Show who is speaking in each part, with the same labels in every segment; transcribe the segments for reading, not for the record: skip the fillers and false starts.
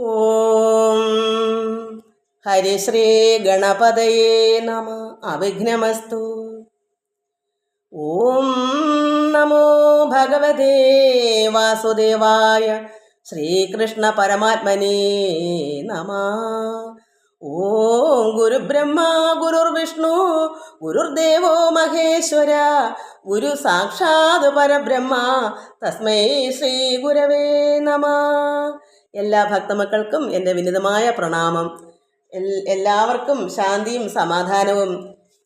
Speaker 1: ഓം ഹരിശ്രീ ഗണപതയേ നമ. അവിഘ്നമസ്തു. ഓം നമോ ഭഗവതേ വാസുദേവായ ശ്രീകൃഷ്ണ പരമാത്മനേ നമ. ഓം ഗുരുബ്രഹ്മ ഗുരുർവിഷ്ണു ഗുരുർദേവോ മഹേശ്വര ഗുരു സാക്ഷാത് പരബ്രഹ്മ തസ്മൈ ശ്രീ ഗുരവേ നമ. എല്ലാ ഭക്തമക്കൾക്കും എൻ്റെ വിനീതമായ പ്രണാമം. എല്ലാവർക്കും ശാന്തിയും സമാധാനവും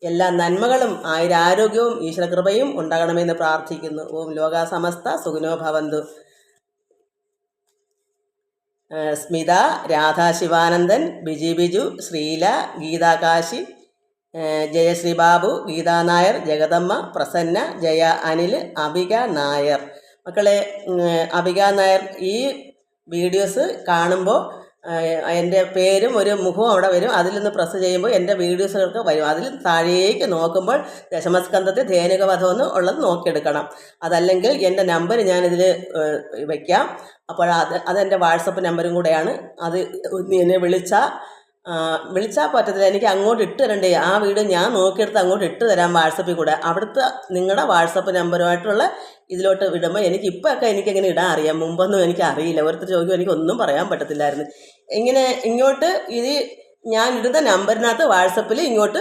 Speaker 1: എല്ലാ നന്മകളും ആയുരാരോഗ്യവും ഈശ്വരകൃപയും ഉണ്ടാകണമെന്ന് പ്രാർത്ഥിക്കുന്നു. ഓം ലോകാ സമസ്ത സുഖിനോ ഭവന്തു. സ്മിത, രാധാ ശിവാനന്ദൻ, ബിജി ബിജു, ശ്രീല, ഗീതാകാശി, ജയശ്രീ ബാബു, ഗീതാ നായർ, ജഗദമ്മ, പ്രസന്ന, ജയ അനിൽ, അബിക നായർ. മക്കളെ, അബിക നായർ ഈ വീഡിയോസ് കാണുമ്പോൾ എൻ്റെ പേരും ഒരു മുഖവും അവിടെ വരും. അതിൽ നിന്ന് പ്രസ് ചെയ്യുമ്പോൾ എൻ്റെ വീഡിയോസുകൾക്ക് വരും. അതിൽ താഴേക്ക് നോക്കുമ്പോൾ ദശമസ്കന്ധത്തിൽ ധേനുകവധമെന്ന് ഉള്ളത് നോക്കിയെടുക്കണം. അതല്ലെങ്കിൽ എൻ്റെ നമ്പർ ഞാനിതിൽ വയ്ക്കാം. അപ്പോൾ അതെൻ്റെ വാട്സപ്പ് നമ്പറും കൂടെയാണ്. അത് എന്നെ വിളിച്ചാൽ പറ്റത്തില്ല. എനിക്ക് അങ്ങോട്ട് ഇട്ട് തരണ്ടേ. ആ വീഡിയോ ഞാൻ നോക്കിയെടുത്ത് അങ്ങോട്ട് ഇട്ട് തരാം വാട്സപ്പിൽ കൂടെ. അവിടുത്തെ നിങ്ങളുടെ വാട്സപ്പ് നമ്പറുമായിട്ടുള്ള ഇതിലോട്ട് വിടുമ്പോൾ എനിക്കിപ്പോഴൊക്കെ എനിക്കെങ്ങനെ ഇടാൻ അറിയാം. മുമ്പൊന്നും എനിക്ക് അറിയില്ല. ഓരോരുത്തർ ചോദിക്കും, എനിക്കൊന്നും പറയാൻ പറ്റത്തില്ലായിരുന്നു. ഇങ്ങോട്ട് ഞാൻ ഇടുന്ന നമ്പറിനകത്ത് വാട്സപ്പിൽ ഇങ്ങോട്ട്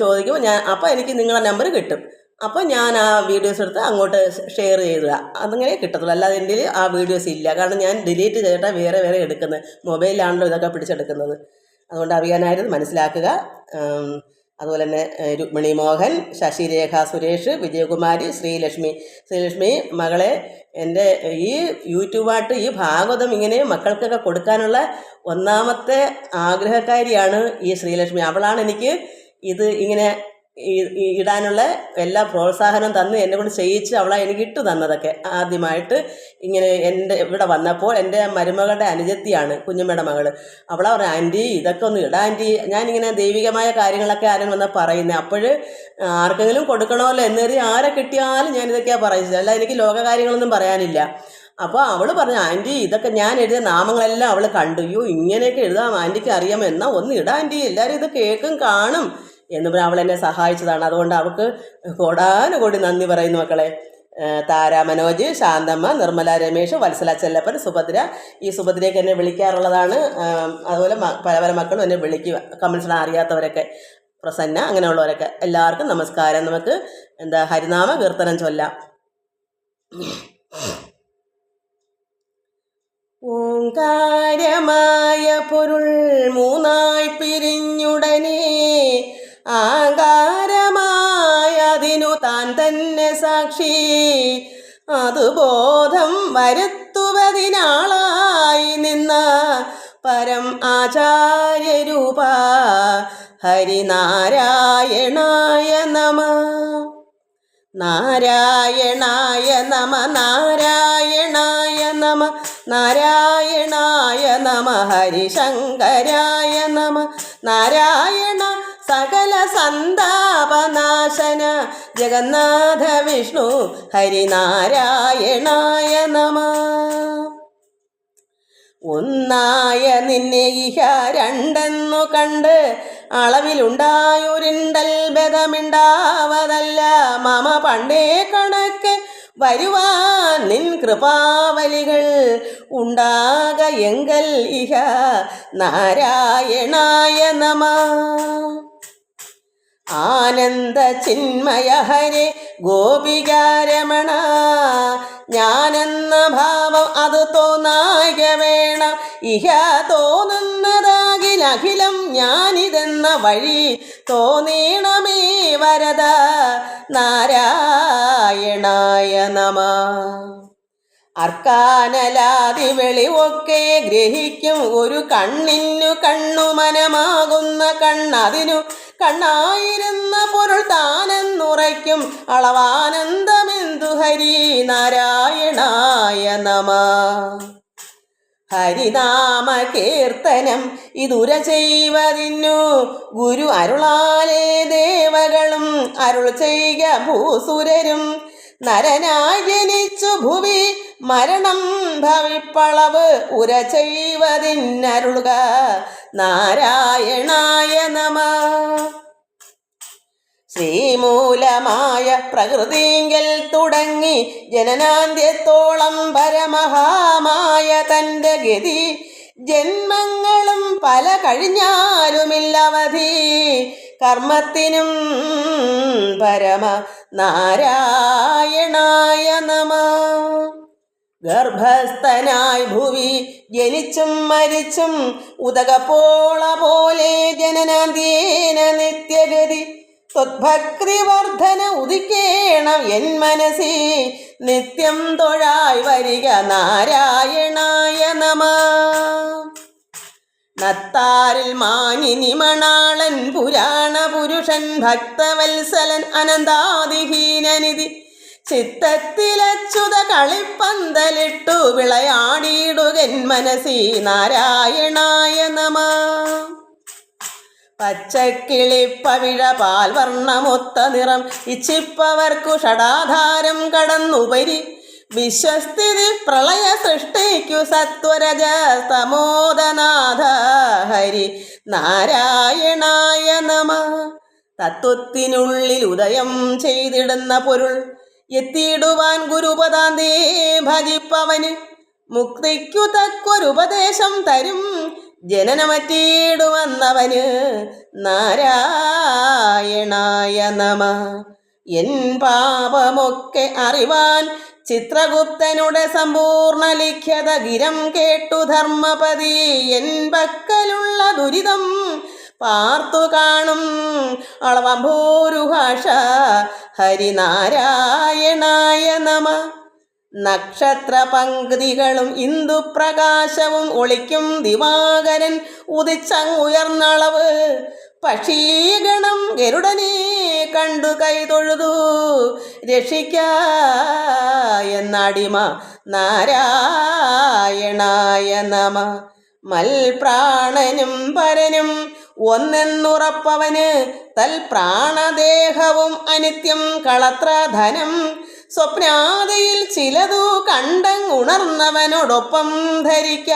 Speaker 1: ചോദിക്കുമ്പോൾ അപ്പോൾ എനിക്ക് നിങ്ങളുടെ നമ്പർ കിട്ടും. അപ്പോൾ ഞാൻ ആ വീഡിയോസ് എടുത്ത് അങ്ങോട്ട് ഷെയർ ചെയ്തുക. അതങ്ങനെ കിട്ടത്തുള്ളൂ. അല്ലാതെ എൻ്റെ ആ വീഡിയോസ് ഇല്ല. കാരണം ഞാൻ ഡിലീറ്റ് ചെയ്തിട്ടാണ് വേറെ എടുക്കുന്നത്. മൊബൈലിലാണല്ലോ ഇതൊക്കെ പിടിച്ചെടുക്കുന്നത്. അതുകൊണ്ട് അറിയാനായിരുന്നു, മനസ്സിലാക്കുക. അതുപോലെ തന്നെ രുക്മിണി മോഹൻ, ശശിരേഖ സുരേഷ്, വിജയകുമാരി, ശ്രീലക്ഷ്മി മകളെ, എൻ്റെ ഈ യൂട്യൂബായിട്ട് ഈ ഭാഗവതം ഇങ്ങനെ മക്കൾക്കൊക്കെ കൊടുക്കാനുള്ള ഒന്നാമത്തെ ആഗ്രഹക്കാരിയാണ് ഈ ശ്രീലക്ഷ്മി. അവളാണ് എനിക്ക് ഇത് ഇങ്ങനെ ഇടാനുള്ള എല്ലാ പ്രോത്സാഹനം തന്ന് എന്നെ കൊണ്ട് ചെയ്യിച്ച് അവളാണ് എനിക്ക് ഇട്ടു തന്നതൊക്കെ. ആദ്യമായിട്ട് ഇങ്ങനെ എൻ്റെ ഇവിടെ വന്നപ്പോൾ എൻ്റെ മരുമകളുടെ അനുജത്തിയാണ്, കുഞ്ഞമ്മയുടെ മകൾ. അവളാ പറഞ്ഞു, ആൻറ്റി ഇതൊക്കെ ഒന്ന് ഇടാ ആൻറ്റി. ഞാനിങ്ങനെ ദൈവികമായ കാര്യങ്ങളൊക്കെ ആരും വന്നാൽ പറയുന്നത്. അപ്പോൾ ആർക്കെങ്കിലും കൊടുക്കണമല്ലോ എന്നേറി ആരെ കിട്ടിയാലും ഞാനിതൊക്കെയാണ് പറയുന്നത്. അല്ല, എനിക്ക് ലോകകാര്യങ്ങളൊന്നും പറയാനില്ല. അപ്പോൾ അവൾ പറഞ്ഞു, ആൻറ്റി ഇതൊക്കെ ഞാൻ എഴുതിയ നാമങ്ങളെല്ലാം അവൾ കണ്ടു. അയ്യോ ഇങ്ങനെയൊക്കെ എഴുതാം, ആൻറ്റിക്ക് അറിയാമോ, എന്നാൽ ഒന്ന് ഇടാ ആൻറ്റി, എല്ലാവരും ഇത് കേൾക്കും കാണും എന്ന് പറഞ്ഞാൽ അവൾ എന്നെ സഹായിച്ചതാണ്. അതുകൊണ്ട് അവൾക്ക് കോടാനുകോടി നന്ദി പറയുന്നു മക്കളെ. താര മനോജ്, ശാന്തമ്മ, നിർമ്മല രമേശ്, വത്സല ചെല്ലപ്പൻ, സുഭദ്ര. ഈ സുഭദ്രയൊക്കെ എന്നെ വിളിക്കാറുള്ളതാണ്. അതുപോലെ പല മക്കളും എന്നെ വിളിക്കുക, കമൻസിൽ അറിയാത്തവരൊക്കെ, പ്രസന്ന, അങ്ങനെയുള്ളവരൊക്കെ. എല്ലാവർക്കും നമസ്കാരം. നമുക്ക് ഹരിനാമ കീർത്തനം ചൊല്ലാം. ഓംകാരമായ പൊരുൾ മൂന്നായി പിരിഞ്ഞുടനെ ആകാരമായതിനു താൻ തന്നെ സാക്ഷി. അതുബോധം വരുത്തുവതിനാളായി നിന്ന പരം ആചാര്യരൂപ ഹരിനാരായണായ നമ. നാരായണായ നമ, നാരായണായ നമ, നാരായണായ നമ, ഹരിശങ്കരായ നമ. നാരായണ സകല സന്താപനാശന ജഗന്നാഥ വിഷ്ണു ഹരിനാരായണായ നമ. ഒന്നായ നിന്നെ ഇഹ രണ്ടെന്നു കണ്ട് അളവിലുണ്ടായൊരിണ്ടൽ ഭേദമിണ്ടാവതല്ല. മമ പണ്ടേ കണക്ക് വരുവാൻ നിൻ കൃപാവലികൾ ഉണ്ടാക എങ്കൽ ഇഹ നാരായണായ നമ. ആനന്ദ ചിന്മയ ഹരേ ഗോപികാരമണ, ഞാനെന്ന ഭാവം അത് തോന്നാക വേണം. ഇഹ തോന്നുന്നതാകിലഖിലം ഞാനിതെന്ന വഴി തോന്നീണമേ വരദ നാരായണായ നമ. അർക്കാനലാതി വെളിവൊക്കെ ഗ്രഹിക്കും ഒരു കണ്ണിനു കണ്ണുമനമാകുന്ന കണ്ണതിനു കണ്ണായിരുന്ന പൊരുൾ താനെന്നുറയ്ക്കും അളവാനന്ദമെന്തു ഹരി നാരായണായ നമ. ഹരിനാമ കീർത്തനം ഇതുര ചെയ്വതിന്നു ഗുരു അരുളാലേ ദേവകളും അരുൾ ചെയ്ക ഭൂസുരരും നരനായി ജനിച്ചു ഭുവി മരണം ഭവിപ്പളവ് ഉര ചെയ്വതിന്നരുളുക നാരായണായ നമഃ. ശ്രീമൂലമായ പ്രകൃതിങ്കൽ തുടങ്ങി ജനനാന്ത്യത്തോളം പരമഹാമായ തൻ്റെ ഗതി ജന്മങ്ങളും പല കഴിഞ്ഞാലുമില്ലവധി കർമ്മത്തിനും പരമ നാരായണായ നമഃ. ഗർഭസ്ഥനായി ഭുവി ജനിച്ചും മരിച്ചും ഉദകപ്പോള പോലെ ജനനാന്ത്യേന നിത്യഗതി ത്വദ്ഭക്തിവർദ്ധന ഉദിക്കേണം എൻ മനസ്സി നിത്യം തൊഴായി വരിക നാരായണായ നമഃ. നത്താരിൽ മാനിനി മണാളൻ പുരാണ പുരുഷൻ ഭക്തവത്സലൻ അനന്താതിഹീനനിധി ചിത്തത്തിലച്യുത കളിപ്പന്തലിട്ടു വിളയാടിയിടുകൻ മനസ്സി നാരായണായ നമഃ. പച്ചക്കിളിപ്പവിഴ പാൽവർണ്ണമൊത്ത നിറം ഇച്ഛിപ്പവർക്കു ഷടാധാരം കടന്നുപരി വിശ്വസ്ഥിതി പ്രളയ സൃഷ്ടിക്കു സത്വരജ തമോദനാഥ ഹരി നാരായണായ നമഃ. തത്വത്തിനുള്ളിൽ ഉദയം ചെയ്തിടുന്ന പൊരുൾ എത്തിയിടുവാൻ ഗുരുപദാന്തേ ഭജിപ്പവന് മുക്തിക്കു തക്കൊരുപദേശം തരും ജനനമറ്റീടുവന്നവന് നാരായണായ നമഃ. എൻ പാപമൊക്കെ അറിവാൻ ചിത്രഗുപ്തനുടെ സമ്പൂർണ്ണ ലിഖ്യത ഗിരം കേട്ടു ധർമ്മപതി എൻ പക്കലുള്ള ദുരിതം പാർത്തു കാണും അളവംഭൂരുഭാഷ ഹരിനാരായണായ നമഃ. നക്ഷത്ര പങ്ക്തികളും ഇന്ദുപ്രകാശവും ഒളിക്കും ദിവാകരൻ ഉദിച്ചങ്ങുയർന്നളവ് പക്ഷീഗണം ഗരുഡനെ കണ്ടു കൈതൊഴുതു രക്ഷിക്ക എന്നടിമ നാരായണായ നമഃ. മൽപ്രാണനും പരനും ഒന്നെന്നുറപ്പവന് തൽപ്രാണദേഹവും അനിത്യം കളത്രധനം സ്വപ്നാദിയിൽ ചിലതു കണ്ടങ്ങുണർന്നവനോടൊപ്പം ധരിക്ക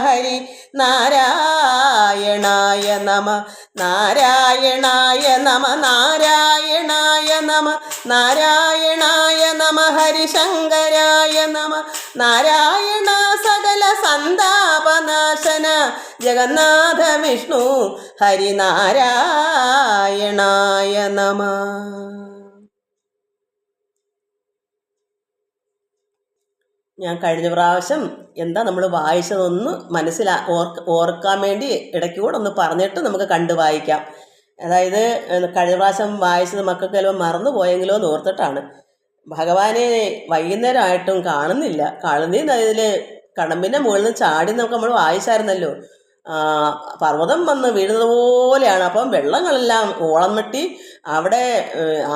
Speaker 1: ഹരി നാരായണായ നമഃ. നാരായണായ നമഃ. നാരായണായ നമഃ. നാരായണായ നമഃ. ഹരിശങ്കരായ നമഃ. നാരായണ സകല സന്താപനാശന ജഗന്നാഥ വിഷ്ണു ഹരിനാരായണായ നമഃ. ഞാൻ കഴിഞ്ഞ പ്രാവശ്യം എന്താ നമ്മൾ വായിച്ചതൊന്ന് ഓർക്കാൻ വേണ്ടി ഇടയ്ക്ക് കൂടെ ഒന്ന് പറഞ്ഞിട്ട് നമുക്ക് കണ്ടു വായിക്കാം. അതായത് കഴിഞ്ഞ പ്രാവശ്യം വായിച്ചത് മക്കൾക്ക് ചിലപ്പോൾ മറന്നു പോയെങ്കിലോ എന്ന് ഓർത്തിട്ടാണ്. ഭഗവാനെ വൈകുന്നേരമായിട്ടും കാണുന്നില്ല. അതിൽ കടമ്പിൻ്റെ മുകളിൽ നിന്ന് ചാടി നമുക്ക് നമ്മൾ വായിച്ചായിരുന്നല്ലോ. പർവ്വതം വന്ന് വീഴുന്നത് പോലെയാണ്. അപ്പം വെള്ളങ്ങളെല്ലാം ഓളം വെട്ടി അവിടെ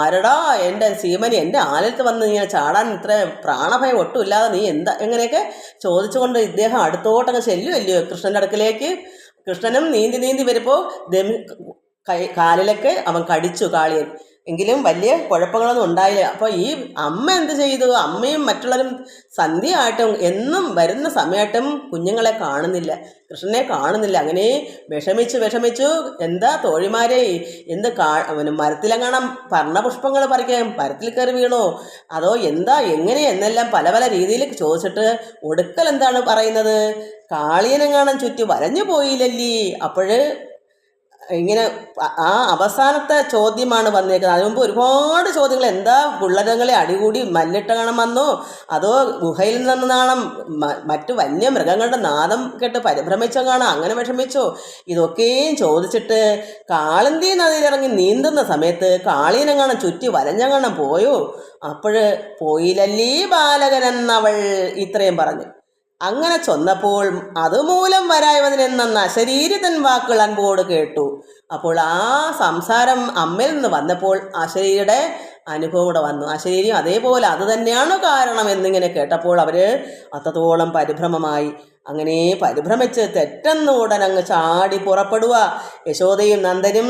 Speaker 1: ആരടാ എൻ്റെ സീമനി എൻ്റെ ആലത്ത് വന്ന് ഇങ്ങനെ ചാടാൻ ഇത്ര പ്രാണഭയം ഒട്ടുമില്ലാതെ നീ എങ്ങനെയൊക്കെ ചോദിച്ചുകൊണ്ട് ഇദ്ദേഹം അടുത്തോട്ടങ്ങ് ചെല്ലുമല്ലയോ കൃഷ്ണൻ്റെ അടുക്കലേക്ക്. കൃഷ്ണനും നീന്തി വരുമ്പോൾ കാലിലൊക്കെ അവൻ കടിച്ചു കാളിയൻ. എങ്കിലും വലിയ കുഴപ്പങ്ങളൊന്നും ഉണ്ടായില്ല. അപ്പോൾ ഈ അമ്മ എന്ത് ചെയ്തു? അമ്മയും മറ്റുള്ളവരും സന്ധ്യയായിട്ടും എന്നും വരുന്ന സമയമായിട്ടും കുഞ്ഞുങ്ങളെ കാണുന്നില്ല, കൃഷ്ണനെ കാണുന്നില്ല. അങ്ങനെ വിഷമിച്ചു എന്താ തോഴിമാരെ മരത്തിലെങ്ങാണം പർണപുഷ്പങ്ങൾ പറിക്കാൻ മരത്തിൽ കയറി വീണോ അതോ എന്താ എങ്ങനെ എന്നെല്ലാം പല രീതിയിൽ ചോദിച്ചിട്ട് ഒടുക്കൽ എന്താണ് പറയുന്നത്? കാളിയനെങ്ങാണം ചുറ്റി വരഞ്ഞു പോയില്ലല്ലേ. അപ്പോഴ് ഇങ്ങനെ ആ അവസാനത്തെ ചോദ്യമാണ് വന്നേക്കുന്നത്. അതിന് മുമ്പ് ഒരുപാട് ചോദ്യങ്ങൾ. എന്താ പുള്ളരങ്ങളെ അടികൂടി മല്ലിട്ട കാണാൻ വന്നോ അതോ ഗുഹയിൽ നിന്നാണ് മറ്റു വന്യമൃഗങ്ങളുടെ നാദം കേട്ട് പരിഭ്രമിച്ചോ കാണാം, അങ്ങനെ വിഷമിച്ചോ, ഇതൊക്കെയും ചോദിച്ചിട്ട് കാളന്തി നദിയിലിറങ്ങി നീന്തുന്ന സമയത്ത് കാളീനെങ്ങാണം ചുറ്റി വലഞ്ഞങ്ങാണം പോയോ? അപ്പോഴ് പോയില്ലല്ലേ ബാലകനെന്നവൾ ഇത്രയും പറഞ്ഞു. അങ്ങനെ ചൊന്നപ്പോൾ അതുമൂലം വരായവതിനെന്ന അശരീരിതൻ വാക്കുകൾ അൻപോട് കേട്ടു. അപ്പോൾ ആ സംസാരം അമ്മയിൽ നിന്ന് വന്നപ്പോൾ അശരീരിയുടെ അനുഭവം കൂടെ വന്നു. അശരീരിയും അതേപോലെ അത് തന്നെയാണ് കാരണം എന്നിങ്ങനെ കേട്ടപ്പോൾ അവർ അത്രത്തോളം പരിഭ്രമമായി. അങ്ങനെ പരിഭ്രമിച്ച് തെറ്റെന്ന് ഉടനങ്ങ് ചാടി പുറപ്പെടുക. യശോദയും നന്ദനും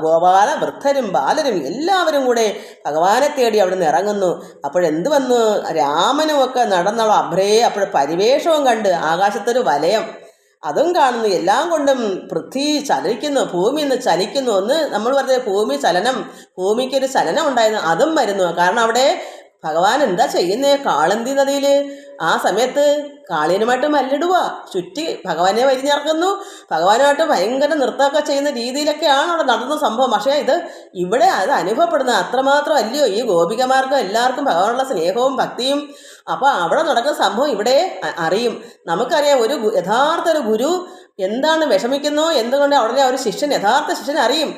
Speaker 1: ഗോപാല വൃദ്ധരും ബാലരും എല്ലാവരും കൂടെ ഭഗവാനെ തേടി അവിടെ നിന്ന് ഇറങ്ങുന്നു. അപ്പോഴെന്ത് വന്നു, രാമനും ഒക്കെ നടന്നുള്ള അഭ്രയെ അപ്പോൾ പരിവേഷവും കണ്ട് ആകാശത്തൊരു വലയം അതും കാണുന്നു. എല്ലാം കൊണ്ടും പൃഥ്വി ചലിക്കുന്നു, ഭൂമി ഇന്ന് ചലിക്കുന്നു. ഒന്ന് നമ്മൾ പറഞ്ഞ ഭൂമി ചലനം, ഭൂമിക്കൊരു ചലനം ഉണ്ടായിരുന്നു, അതും വരുന്നു. കാരണം അവിടെ ഭഗവാൻ എന്താ ചെയ്യുന്നേ, കാളന്തി നദിയിൽ ആ സമയത്ത് കാളിയനുമായിട്ട് മല്ലിടുക, ചുറ്റി ഭഗവാനെ വരിഞ്ഞിറക്കുന്നു, ഭഗവാനുമായിട്ട് ഭയങ്കര നൃത്തമൊക്കെ ചെയ്യുന്ന രീതിയിലൊക്കെയാണ് അവിടെ നടന്ന സംഭവം. പക്ഷേ ഇവിടെ അത് അനുഭവപ്പെടുന്നത് അത്രമാത്രം അല്ലയോ ഈ ഗോപികമാർക്കും എല്ലാവർക്കും ഭഗവാനുള്ള സ്നേഹവും ഭക്തിയും. അപ്പോൾ അവിടെ നടക്കുന്ന സംഭവം ഇവിടെ അറിയും. നമുക്കറിയാം യഥാർത്ഥ ഒരു ഗുരു എന്താണ് വിഷമിക്കുന്നോ എന്തുകൊണ്ട് ഉടനെ ഒരു ശിഷ്യൻ, യഥാർത്ഥ ശിഷ്യൻ അറിയും.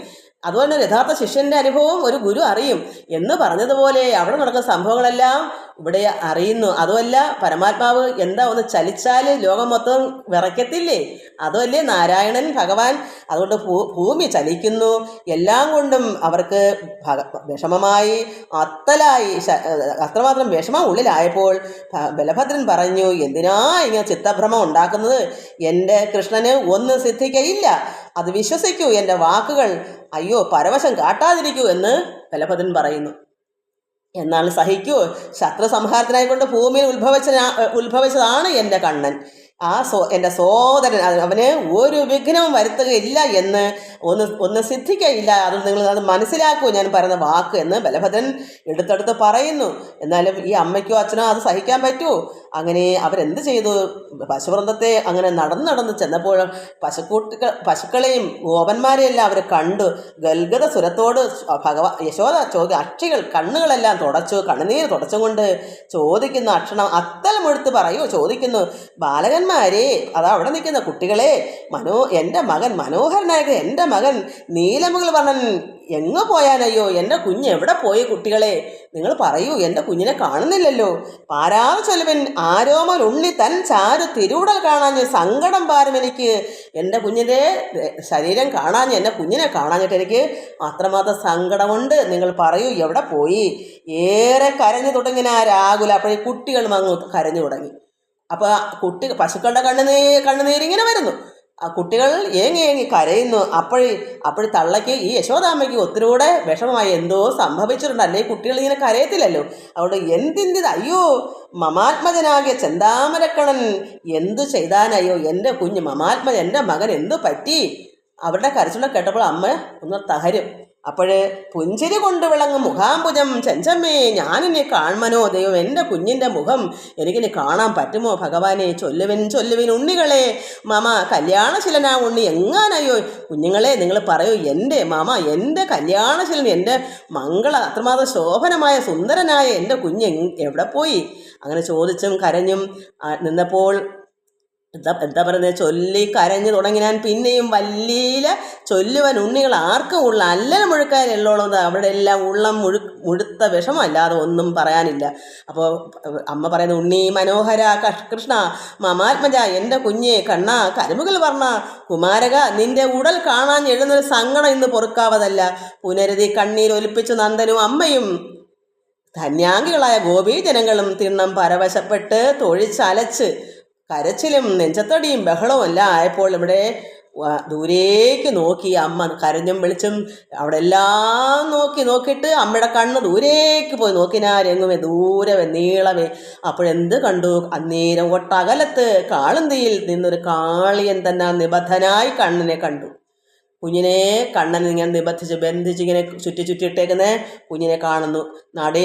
Speaker 1: അതുപോലെ തന്നെ യഥാർത്ഥ ശിഷ്യൻ്റെ അനുഭവം ഒരു ഗുരു അറിയും എന്ന് പറഞ്ഞതുപോലെ അവിടെ നടക്കുന്ന സംഭവങ്ങളെല്ലാം ഇവിടെ അറിയുന്നു. അതുമല്ല, പരമാത്മാവ് എന്താ ഒന്ന് ചലിച്ചാൽ ലോകം മൊത്തം വിറയ്ക്കത്തില്ലേ? അതുമല്ലേ നാരായണൻ ഭഗവാൻ. അതുകൊണ്ട് ഭൂമി ചലിക്കുന്നു. എല്ലാം കൊണ്ടും അവർക്ക് വിഷമമായി, അത്തലായി, അത്രമാത്രം വിഷമം ഉള്ളിലായപ്പോൾ ബലഭദ്രൻ പറഞ്ഞു, എന്തിനാ ഇങ്ങനെ ചിത്തഭ്രമം ഉണ്ടാക്കുന്നത്? എൻ്റെ കൃഷ്ണന് ഒന്നും സിദ്ധിക്കയില്ല, അത് വിശ്വസിക്കൂ എൻ്റെ വാക്കുകൾ, അയ്യോ പരവശം കാട്ടാതിരിക്കൂ എന്ന് ബലഭദ്രൻ പറയുന്നു. എന്നാൽ സഹിക്കൂ, ശത്രു സംഹാരത്തിനായിക്കൊണ്ട് ഭൂമിയിൽ ഉത്ഭവിച്ചതാണ് എൻ്റെ കണ്ണൻ. എൻ്റെ സോദരൻ, അവന് ഒരു വിഘ്നവും വരുത്തുകയില്ല എന്ന് ഒന്ന് സിദ്ധിക്കയില്ല. അത് നിങ്ങൾ അത് മനസ്സിലാക്കൂ ഞാൻ പറയുന്ന വാക്ക് എന്ന് ബലഭദ്രൻ എടുത്തെടുത്ത് പറയുന്നു. എന്നാലും ഈ അമ്മയ്ക്കോ അച്ഛനോ അത് സഹിക്കാൻ പറ്റുമോ? അങ്ങനെ അവരെന്ത് ചെയ്തു, പശുവൃന്ദത്തെ അങ്ങനെ നടന്ന് ചെന്നപ്പോൾ പശുക്കളെയും ഗോപന്മാരെയെല്ലാം അവർ കണ്ടു. ഗൽഗത സുരത്തോട് യശോദ അക്ഷികൾ കണ്ണുകളെല്ലാം കണ്ണുനീര് തുടച്ചുകൊണ്ട് ചോദിക്കുന്നു, അക്ഷണം അത്തൽ മുഴുത്ത് പറയൂ, ചോദിക്കുന്നു, ബാലകന്മാരെ, അതാ അവിടെ നിൽക്കുന്ന കുട്ടികളെ, എൻ്റെ മകൻ മനോഹരനായ എൻ്റെ മകൻ നീലമുകൾ വർണ്ണൻ എങ്ങ് പോയാനയ്യോ? എൻ്റെ കുഞ്ഞ് എവിടെ പോയി? കുട്ടികളെ നിങ്ങൾ പറയൂ, എൻ്റെ കുഞ്ഞിനെ കാണുന്നില്ലല്ലോ. പാരാതെ ചൊല്ലുവൻ ആരോമൽ ഉണ്ണി തൻ ചാരു തിരുവുടൽ കാണാഞ്ഞ് സങ്കടം പാരും എനിക്ക്. എൻ്റെ കുഞ്ഞിൻ്റെ ശരീരം കാണാഞ്ഞ്, എൻ്റെ കുഞ്ഞിനെ കാണാഞ്ഞിട്ട് എനിക്ക് അത്രമാത്രം സങ്കടമുണ്ട്. നിങ്ങൾ പറയൂ, എവിടെ പോയി? ഏറെ കരഞ്ഞു തുടങ്ങിന രാഹുൽ. അപ്പോഴേ കുട്ടികളും അങ്ങ് കരഞ്ഞു തുടങ്ങി. അപ്പോൾ പശുക്കളുടെ കണ്ണുനീരിങ്ങനെ വരുന്നു. ആ കുട്ടികൾ ഏങ്ങി കരയുന്നു. അപ്പോഴ് തള്ളയ്ക്ക്, ഈ യശോദാമ്മയ്ക്ക് ഒത്തിരികൂടെ വിഷമമായി, എന്തോ സംഭവിച്ചിട്ടുണ്ട്, അല്ലെങ്കിൽ കുട്ടികൾ ഇങ്ങനെ കരയത്തില്ലല്ലോ. അതുകൊണ്ട് എന്തിൻ്റെ അയ്യോ മമാത്മജനാകിയ ചെന്താമരക്കണൻ എന്തു ചെയ്താനയ്യോ, എൻ്റെ കുഞ്ഞ് മമാത്മജൻ, എൻ്റെ മകൻ എന്തു പറ്റി? അവരുടെ കരച്ചിൽ കേട്ടപ്പോൾ അമ്മ ഒന്ന് തകരും. അപ്പോഴ് പുഞ്ചിരി കൊണ്ട് വിളങ്ങും മുഖാംബുജം ചെഞ്ചമ്മേ, ഞാനിനെ കാൺമനോ ദൈവം, എൻ്റെ കുഞ്ഞിൻ്റെ മുഖം എനിക്കിനി കാണാൻ പറ്റുമോ ഭഗവാനെ? ചൊല്ലുവിൻ ഉണ്ണികളെ, മാമ കല്യാണശീലനാ ഉണ്ണി എങ്ങാനയ്യോ? കുഞ്ഞുങ്ങളെ നിങ്ങൾ പറയൂ, എൻ്റെ കല്യാണശീലൻ, എൻ്റെ മംഗള അത്രമാത്രം ശോഭനമായ സുന്ദരനായ എൻ്റെ കുഞ്ഞ് എവിടെ പോയി? അങ്ങനെ ചോദിച്ചും കരഞ്ഞും നിന്നപ്പോൾ എന്താ പറയുന്നത്, ചൊല്ലി കരഞ്ഞു തുടങ്ങിനാൻ പിന്നെയും വല്ലീല ചൊല്ലുവാൻ ഉണ്ണികൾ ആർക്കും ഉള്ള അല്ലൽ മുഴുക്കാനുള്ളോളം അവിടെ എല്ലാം ഉള്ളം മുഴുത്ത വിഷമല്ലാതെ ഒന്നും പറയാനില്ല. അപ്പോൾ അമ്മ പറയുന്ന, ഉണ്ണി മനോഹര കൃഷ്ണ മമാത്മജ, എൻ്റെ കുഞ്ഞെ കണ്ണ കരുമുകിൽ വർണ്ണ കുമാരക, നിന്റെ ഉടൽ കാണാൻ എഴുന്നൊരു സങ്കടം ഇന്ന് പൊറുക്കാവതല്ല. പുനരുതി കണ്ണീർ ഒലിപ്പിച്ചു നന്ദനും അമ്മയും ധന്യാംഗികളായ ഗോപീജനങ്ങളും തിണ്ണം പരവശപ്പെട്ട് തൊഴിച്ചലച്ച് കരച്ചിലും നെഞ്ചത്തടിയും ബഹളവും എല്ലാം ആയപ്പോൾ ഇവിടെ ദൂരേക്ക് നോക്കി അമ്മ കരഞ്ഞും വിളിച്ചും അവിടെ എല്ലാം നോക്കിയിട്ട് അമ്മയുടെ കണ്ണ് ദൂരേക്ക് പോയി നോക്കിനാരെങ്ങുമേ ദൂരവേ നീളവേ. അപ്പോഴെന്ത് കണ്ടു? അന്നേരം ഒട്ടകലത്ത് കാളന്തിയിൽ നിന്നൊരു കാളിയൻ തന്നെ നിബദ്ധനായി കണ്ണനെ കണ്ടു. കുഞ്ഞിനെ കണ്ണൻ ഇങ്ങനെ ബന്ധിച്ചിങ്ങനെ ചുറ്റിയിട്ടേക്കുന്ന കുഞ്ഞിനെ കാണുന്നു.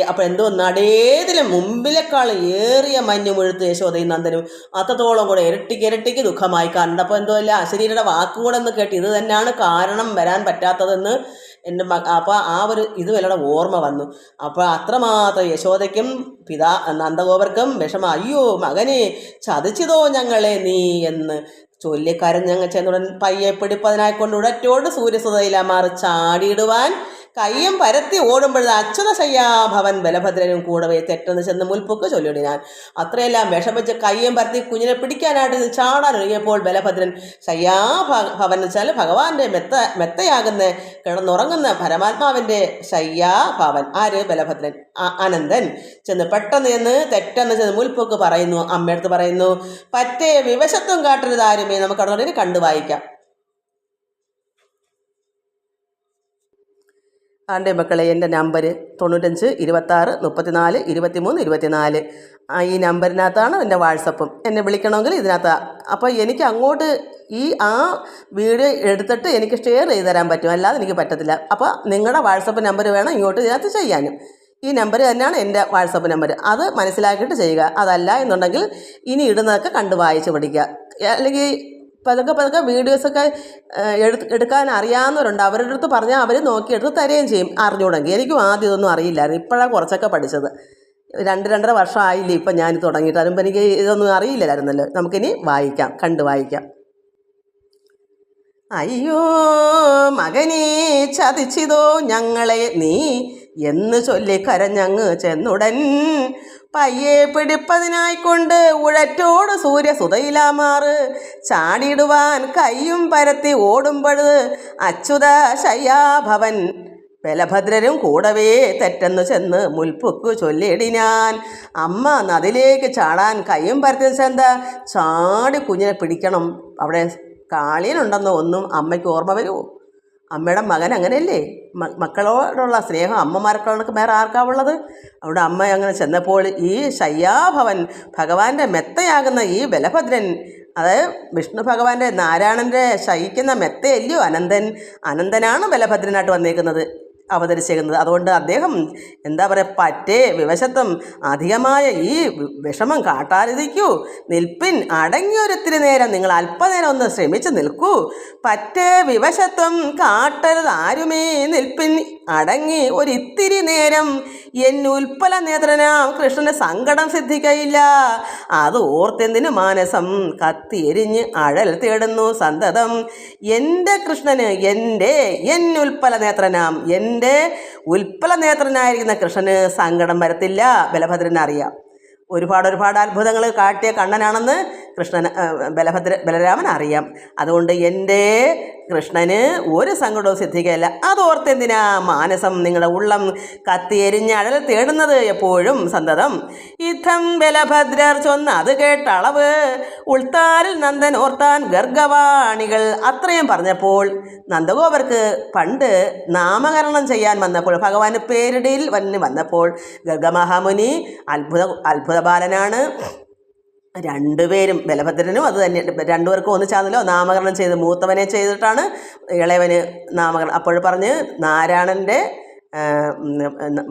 Speaker 1: അപ്പോൾ എന്തോ നടേതിലും മുമ്പിലേക്കാൾ ഏറിയ മഞ്ഞ് മുഴുത്ത് യശോദയും നന്ദനും അത്രത്തോളം കൂടെ ഇരട്ടിക്ക് ദുഃഖമായി കണ്ടപ്പോൾ എന്തോ അല്ല അശരീരയുടെ വാക്കും കൂടെ ഒന്ന് കേട്ട് ഇത് തന്നെയാണ് കാരണം വരാൻ പറ്റാത്തതെന്ന് എൻ്റെ അപ്പോൾ ആ ഒരു ഇത് വല്ലയുടെ ഓർമ്മ വന്നു. അപ്പോൾ അത്രമാത്രം യശോദയ്ക്കും നന്ദഗോപർക്കും വിഷമം, അയ്യോ മകനെ ചതിച്ചതോ ഞങ്ങളെ നീ എന്ന് ചൊല്ലിക്കരഞ്ഞങ്ങ് ചെന്നുടൻ പയ്യെ പിടിപ്പതിനായിക്കൊണ്ട് ഉടറ്റോട് സൂര്യസുതയിലമാർ ചാടിയിടുവാൻ കയ്യും പരത്തി ഓടുമ്പോഴത് അച്യുത ശയ്യാഭവൻ ബലഭദ്രനും കൂടവേ തെറ്റെന്ന് ചെന്ന് മുൽപ്പൊക്ക് ചൊല്ലിയിടി ഞാൻ. അത്രയെല്ലാം വിഷമിച്ച് കയ്യും പരത്തി കുഞ്ഞിനെ പിടിക്കാനായിട്ട് ഇത് ചാടാനൊരുങ്ങിയപ്പോൾ ബലഭദ്രൻ ശയ്യാഭവൻ എന്ന് വെച്ചാൽ ഭഗവാന്റെ മെത്തയാകുന്ന കിടന്നുറങ്ങുന്ന പരമാത്മാവിൻ്റെ ശയ്യാഭവൻ ആര്? ബലഭദ്രൻ. അനന്തൻ ചെന്ന് പെട്ടെന്ന് ചെന്ന് തെറ്റെന്ന് ചെന്ന് മുൽപ്പൊക്ക് പറയുന്നു, അമ്മയടുത്ത് പറയുന്നു, പറ്റേ വിവശത്വം കാട്ടരുത് ആരുമേ. നമുക്ക് അവിടെ കണ്ടു വായിക്കാം. ആണ്ടേ മക്കളെ, എൻ്റെ നമ്പർ 95 26 34 23 24. ഈ നമ്പറിനകത്താണ് എൻ്റെ വാട്സപ്പും. എന്നെ വിളിക്കണമെങ്കിൽ ഇതിനകത്താണ്. അപ്പോൾ എനിക്ക് അങ്ങോട്ട് ആ വീഡിയോ എടുത്തിട്ട് എനിക്ക് ഷെയർ ചെയ്ത് തരാൻ പറ്റും, അല്ലാതെ എനിക്ക് പറ്റത്തില്ല. അപ്പോൾ നിങ്ങളുടെ വാട്സപ്പ് നമ്പർ വേണം ഇങ്ങോട്ട് ഇതിനകത്ത് ചെയ്യാനും. ഈ നമ്പർ തന്നെയാണ് എൻ്റെ വാട്സപ്പ് നമ്പർ. അത് മനസ്സിലാക്കിയിട്ട് ചെയ്യുക. അതല്ല എന്നുണ്ടെങ്കിൽ ഇനി ഇടുന്നതൊക്കെ കണ്ട് വായിച്ച് പഠിക്കുക. അല്ലെങ്കിൽ പതുക്കെ വീഡിയോസൊക്കെ എടുക്കാൻ അറിയാവുന്നവരുണ്ട്. അവരുടെ അടുത്ത് പറഞ്ഞാൽ അവർ നോക്കിയെടുത്ത് തരുകയും ചെയ്യും, അറിഞ്ഞുകൂടെങ്കിൽ. എനിക്കും ആദ്യം ഇതൊന്നും അറിയില്ലായിരുന്നു. ഇപ്പോഴാണ് കുറച്ചൊക്കെ പഠിച്ചത്. 2-2.5 വർഷം ആയില്ലേ ഇപ്പം ഞാൻ തുടങ്ങിയിട്ട്. അതുമ്പോൾ എനിക്ക് ഇതൊന്നും അറിയില്ലായിരുന്നല്ലോ. നമുക്കിനി വായിക്കാം, കണ്ട് വായിക്കാം. അയ്യോ മകനേ ചതിച്ചിതോ ഞങ്ങളെ നീ എന്ന് ചൊല്ലി കരഞ്ഞങ്ങ് ചെന്നുടൻ പയ്യെ പിടിപ്പതിനായിക്കൊണ്ട് ഉഴറ്റോട് സൂര്യസുതയിലാമാറ് ചാടിയിടുവാൻ കയ്യും പരത്തി ഓടുമ്പഴ് അച്യുത ശയ്യാഭവൻ ബലഭദ്രരും കൂടവേ തെറ്റെന്ന് ചെന്ന് മുൽപ്പൊക്ക് ചൊല്ലിയിടി ഞാൻ. അമ്മ നദിലേക്ക് ചാടാൻ കയ്യും പരത്തി എന്താ ചാടി കുഞ്ഞിനെ പിടിക്കണം. അവിടെ കാളിയനുണ്ടെന്നോ ഒന്നും അമ്മയ്ക്ക് ഓർമ്മ വരുമോ? അമ്മയുടെ മകൻ അങ്ങനെയല്ലേ? മക്കളോടുള്ള സ്നേഹം അമ്മമാർക്കുള്ള വേറെ ആർക്കാവുള്ളത്? അവിടെ അമ്മ അങ്ങനെ ചെന്നപ്പോൾ ഈ ശയ്യാഭവൻ ഭഗവാന്റെ മെത്തയാകുന്ന ഈ ബലഭദ്രൻ, അതായത് വിഷ്ണു ഭഗവാന്റെ നാരായണൻ്റെ ശയിക്കുന്ന മെത്തയല്ലയോ അനന്തനാണ് ബലഭദ്രനായിട്ട് വന്നേക്കുന്നത്, അവതരിച്ചേക്കുന്നത്. അതുകൊണ്ട് അദ്ദേഹം എന്താ പറയുക, പറ്റേ വിവശത്വം അധികമായ ഈ വിഷമം കാട്ടാതിരിക്കൂ. നിൽപ്പിൻ അടങ്ങിയൊരിത്തിരി നേരം, നിങ്ങൾ അല്പനേരം ഒന്ന് ശ്രമിച്ച് നിൽക്കൂ. പറ്റേ വിവശത്വം കാട്ടരുത് ആരുമേ, നിൽപ്പിൻ അടങ്ങി ഒരിത്തിരി നേരം. എന്നുൽപ്പല നേത്രനാം കൃഷ്ണന് സങ്കടം സിദ്ധിക്കയില്ല. അത് ഓർത്തെന്തിനു മാനസം കത്തിയെരിഞ്ഞ് അഴൽ തേടുന്നു സന്തതം. എൻ്റെ കൃഷ്ണന് എന്നുൽപ്പല നേത്രനാം എൻ്റെ ഉൽപ്പല നേത്രനായിരിക്കുന്ന കൃഷ്ണന് സങ്കടം വരത്തില്ല. ബലഭദ്രനറിയാം. ഒരുപാട് അത്ഭുതങ്ങൾ കാട്ടിയ കണ്ണനാണെന്ന് ബലരാമൻ അറിയാം. അതുകൊണ്ട് എൻ്റെ കൃഷ്ണന് ഒരു സങ്കടവും സിദ്ധിക്കുകയില്ല. അതോർത്തെന്തിനാ മാനസം നിങ്ങളുടെ ഉള്ളം കത്തിയെരിഞ്ഞ അഴൽ തേടുന്നത് എപ്പോഴും സന്തതം. യുദ്ധം ബലഭദ്രർ ചൊന്ന് അത് കേട്ടളവ് ഉൾത്താരിൽ നന്ദൻ ഓർത്താൻ ഗർഗവാണികൾ. അത്രയും പറഞ്ഞപ്പോൾ നന്ദഗോപർക്ക് പണ്ട് നാമകരണം ചെയ്യാൻ വന്നപ്പോൾ, ഭഗവാന് പേരിടിയിൽ വന്നപ്പോൾ ഗർഗമഹാമുനി അത്ഭുത ബാലനാണ്. രണ്ടുപേരും ബലഭദ്രനും അത് തന്നെ, രണ്ടുപേർക്കും ഒന്നിച്ചാണല്ലോ നാമകരണം ചെയ്ത്. മൂത്തവനെ ചെയ്തിട്ടാണ് ഇളയവന് നാമകരണം. അപ്പോൾ പറഞ്ഞ് നാരായണൻ്റെ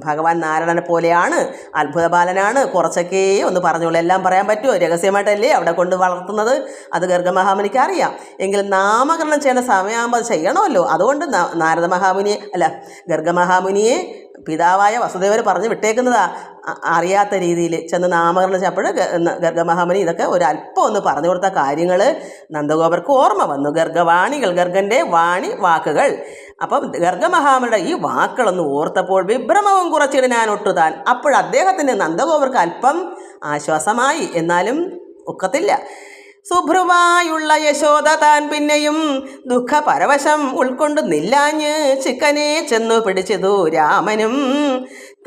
Speaker 1: ഭഗവാൻ നാരായണനെ പോലെയാണ്, അത്ഭുത ബാലനാണ്. കുറച്ചൊക്കെ ഒന്ന് പറഞ്ഞോളൂ, എല്ലാം പറയാൻ പറ്റുമോ? രഹസ്യമായിട്ടല്ലേ അവിടെ കൊണ്ട് വളർത്തുന്നത്. അത് ഗർഗമഹാമുനിക്ക് അറിയാം. എങ്കിലും നാമകരണം ചെയ്യുന്ന സമയമാകുമ്പോൾ അത് ചെയ്യണമല്ലോ. അതുകൊണ്ട് ഗർഗമഹാമുനിയെ പിതാവായ വസുദേവർ പറഞ്ഞു വിട്ടേക്കുന്നതാ. അറിയാത്ത രീതിയിൽ ചെന്ന് നാമകരണം ചെയ്യപ്പോൾ ഗർഗമഹാമുനി ഇതൊക്കെ ഒരല്പം ഒന്ന് പറഞ്ഞു കൊടുത്ത കാര്യങ്ങൾ നന്ദഗോപർക്ക് ഓർമ്മ വന്നു. ഗർഗവാണികൾ, ഗർഗൻ്റെ വാണി വാക്കുകൾ. അപ്പം ഗർഗമഹാമുനിയുടെ ഈ വാക്കുകളൊന്ന് ഓർത്തപ്പോൾ വിഭ്രമവും കുറച്ചിടാൻ ഒട്ടുതാൻ. അപ്പോൾ അദ്ദേഹത്തിന് നന്ദഗോപർക്ക് അല്പം ആശ്വാസമായി. എന്നാലും ഒക്കത്തില്ല. സുഭ്രുവായുള്ള യശോദ താൻ പിന്നെയും ദുഃഖപരവശം ഉൾക്കൊണ്ടു നില്ലാഞ്ഞ് ചിക്കനെ ചെന്നു പിടിച്ചതു രാമനും.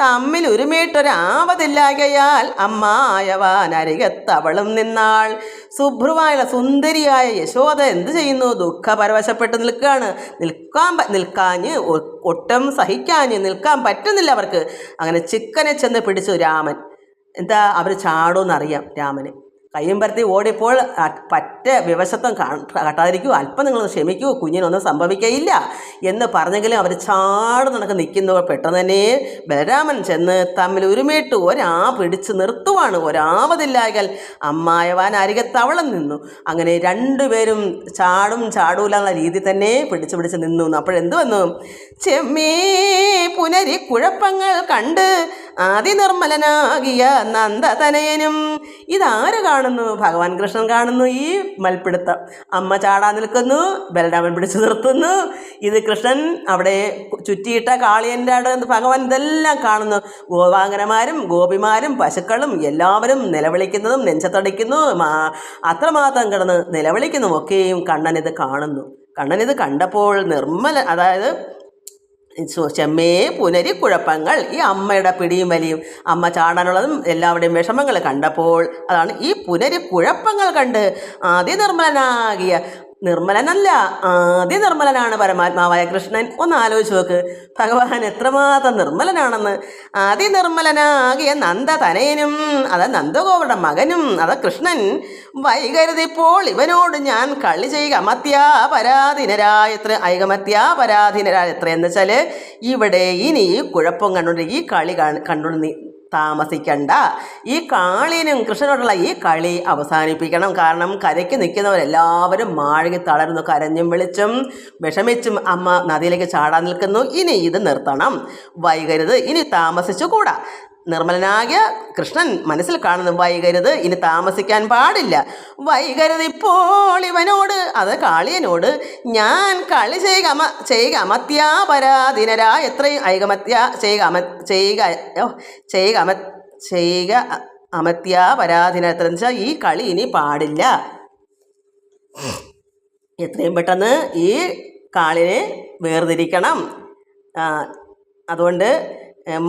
Speaker 1: തമ്മിൽ ഉരുമേട്ടൊരാവതില്ലാകയാൽ അമ്മായവാനരികത്തവളും നിന്നാൾ. സുഭ്രുവായുള്ള സുന്ദരിയായ യശോദ എന്ത് ചെയ്യുന്നു? ദുഃഖപരവശപ്പെട്ട് നിൽക്കാഞ്ഞ് ഒട്ടും സഹിക്കാഞ്ഞ് നിൽക്കാൻ പറ്റുന്നില്ല അവർക്ക്. അങ്ങനെ ചിക്കനെ ചെന്ന് പിടിച്ചു രാമൻ. എന്താ, അവർ ചാടുമെന്നറിയാം രാമന്. കയ്യും പരത്തി ഓടിയപ്പോൾ പറ്റ വിവശത്വം കാട്ടാതിരിക്കൂ, അല്പം നിങ്ങളൊന്ന് ക്ഷമിക്കൂ, കുഞ്ഞിനൊന്നും സംഭവിക്കയില്ല എന്ന് പറഞ്ഞെങ്കിലും അവർ ചാടുന്നതൊക്കെ നിൽക്കുന്നു. പെട്ടെന്ന് തന്നെ ബലരാമൻ ചെന്ന് തമ്മിൽ ഉരുമേട്ട് പിടിച്ച് നിർത്തുവാണ്. ഒരാവതില്ലായാൽ അമ്മായവാൻ അരികത്തവളം നിന്നു. അങ്ങനെ രണ്ടുപേരും ചാടൂല എന്നുള്ള രീതി തന്നെ പിടിച്ച് നിന്നു. അപ്പോഴെന്ത് വന്നു? ചെമ്മേ പുനരി കുഴപ്പങ്ങൾ കണ്ട് അതിനിർമ്മലനാകിയ നന്ദതനയനും. ഇതാര് കാണുന്നു? ഭഗവാൻ കൃഷ്ണൻ കാണുന്നു ഈ മൽപ്പിടുത്തം. അമ്മ ചാടാൻ നിൽക്കുന്നു, ബലരാമൻ പിടിച്ചു നിർത്തുന്നു. ഇത് കൃഷ്ണൻ അവിടെ ചുറ്റിയിട്ട കാളിയൻ്റെ അവിടെ ഭഗവാൻ ഇതെല്ലാം കാണുന്നു. ഗോപാംഗനമാരും ഗോപിമാരും പശുക്കളും എല്ലാവരും നിലവിളിക്കുന്നതും നെഞ്ചത്തടിക്കുന്നു, അത്രമാത്രം കിടന്ന് നിലവിളിക്കുന്നതും ഒക്കെയും കണ്ണനിത് കാണുന്നു. കണ്ണനിത് കണ്ടപ്പോൾ അതായത് ചെമ്മേ പുനരിക്കുഴപ്പങ്ങൾ, ഈ അമ്മയുടെ പിടിയും വലിയും അമ്മ ചാടാനുള്ളതും എല്ലാവരുടെയും വിഷമങ്ങൾ കണ്ടപ്പോൾ, അതാണ് ഈ പുനരിക്കുഴപ്പങ്ങൾ കണ്ട് അതിനിർമ്മലനാകിയ, നിർമ്മലനല്ല അതിനിർമ്മലനാണ് പരമാത്മാവായ കൃഷ്ണൻ. ഒന്ന് ആലോചിച്ച് നോക്ക്, ഭഗവാൻ എത്രമാത്രം നിർമ്മലനാണെന്ന്. അതിനിർമ്മലനാകിയ നന്ദതനയനും, അത് നന്ദഗോപരുടെ മകനും, അത് കൃഷ്ണൻ. വൈകരുതിപ്പോൾ ഇവനോട് ഞാൻ കളി ചെയ്യുക ഐകമത്യാപരാധീനരായ എത്ര എന്ന് വെച്ചാൽ ഇവിടെ ഇനി ഈ കുഴപ്പം കണ്ടുകൊണ്ട് ഈ കളി കണ്ടുകൊണ്ട് താമസിക്കണ്ട. ഈ കാളിനും കൃഷ്ണനോടുള്ള ഈ കളി അവസാനിപ്പിക്കണം. കാരണം കരയ്ക്ക് നിൽക്കുന്നവരെല്ലാവരും മാഴുകി തളർന്നു, കരഞ്ഞും വിളിച്ചും വിഷമിച്ചും അമ്മ നദിയിലേക്ക് ചാടാൻ നിൽക്കുന്നു. ഇനി ഇത് നിർത്തണം, വൈകരുത്, ഇനി താമസിച്ചുകൂടാ. നിർമ്മലനാകിയ കൃഷ്ണൻ മനസ്സിൽ കാണുന്നു, വൈകരുത്, ഇനി താമസിക്കാൻ പാടില്ല. വൈകരുത് ഇപ്പോൾ ഇവനോട്, അത് കാളിയനോട് ഞാൻ കളി ചെയ്യുക അമത്യാപരാധീനരായ എത്രയും ചെയ്യുക അമത്യാപരാധീന എത്ര വെച്ചാൽ ഈ കളി ഇനി പാടില്ല. എത്രയും പെട്ടെന്ന് ഈ കാളിനെ വേർതിരിക്കണം. അതുകൊണ്ട്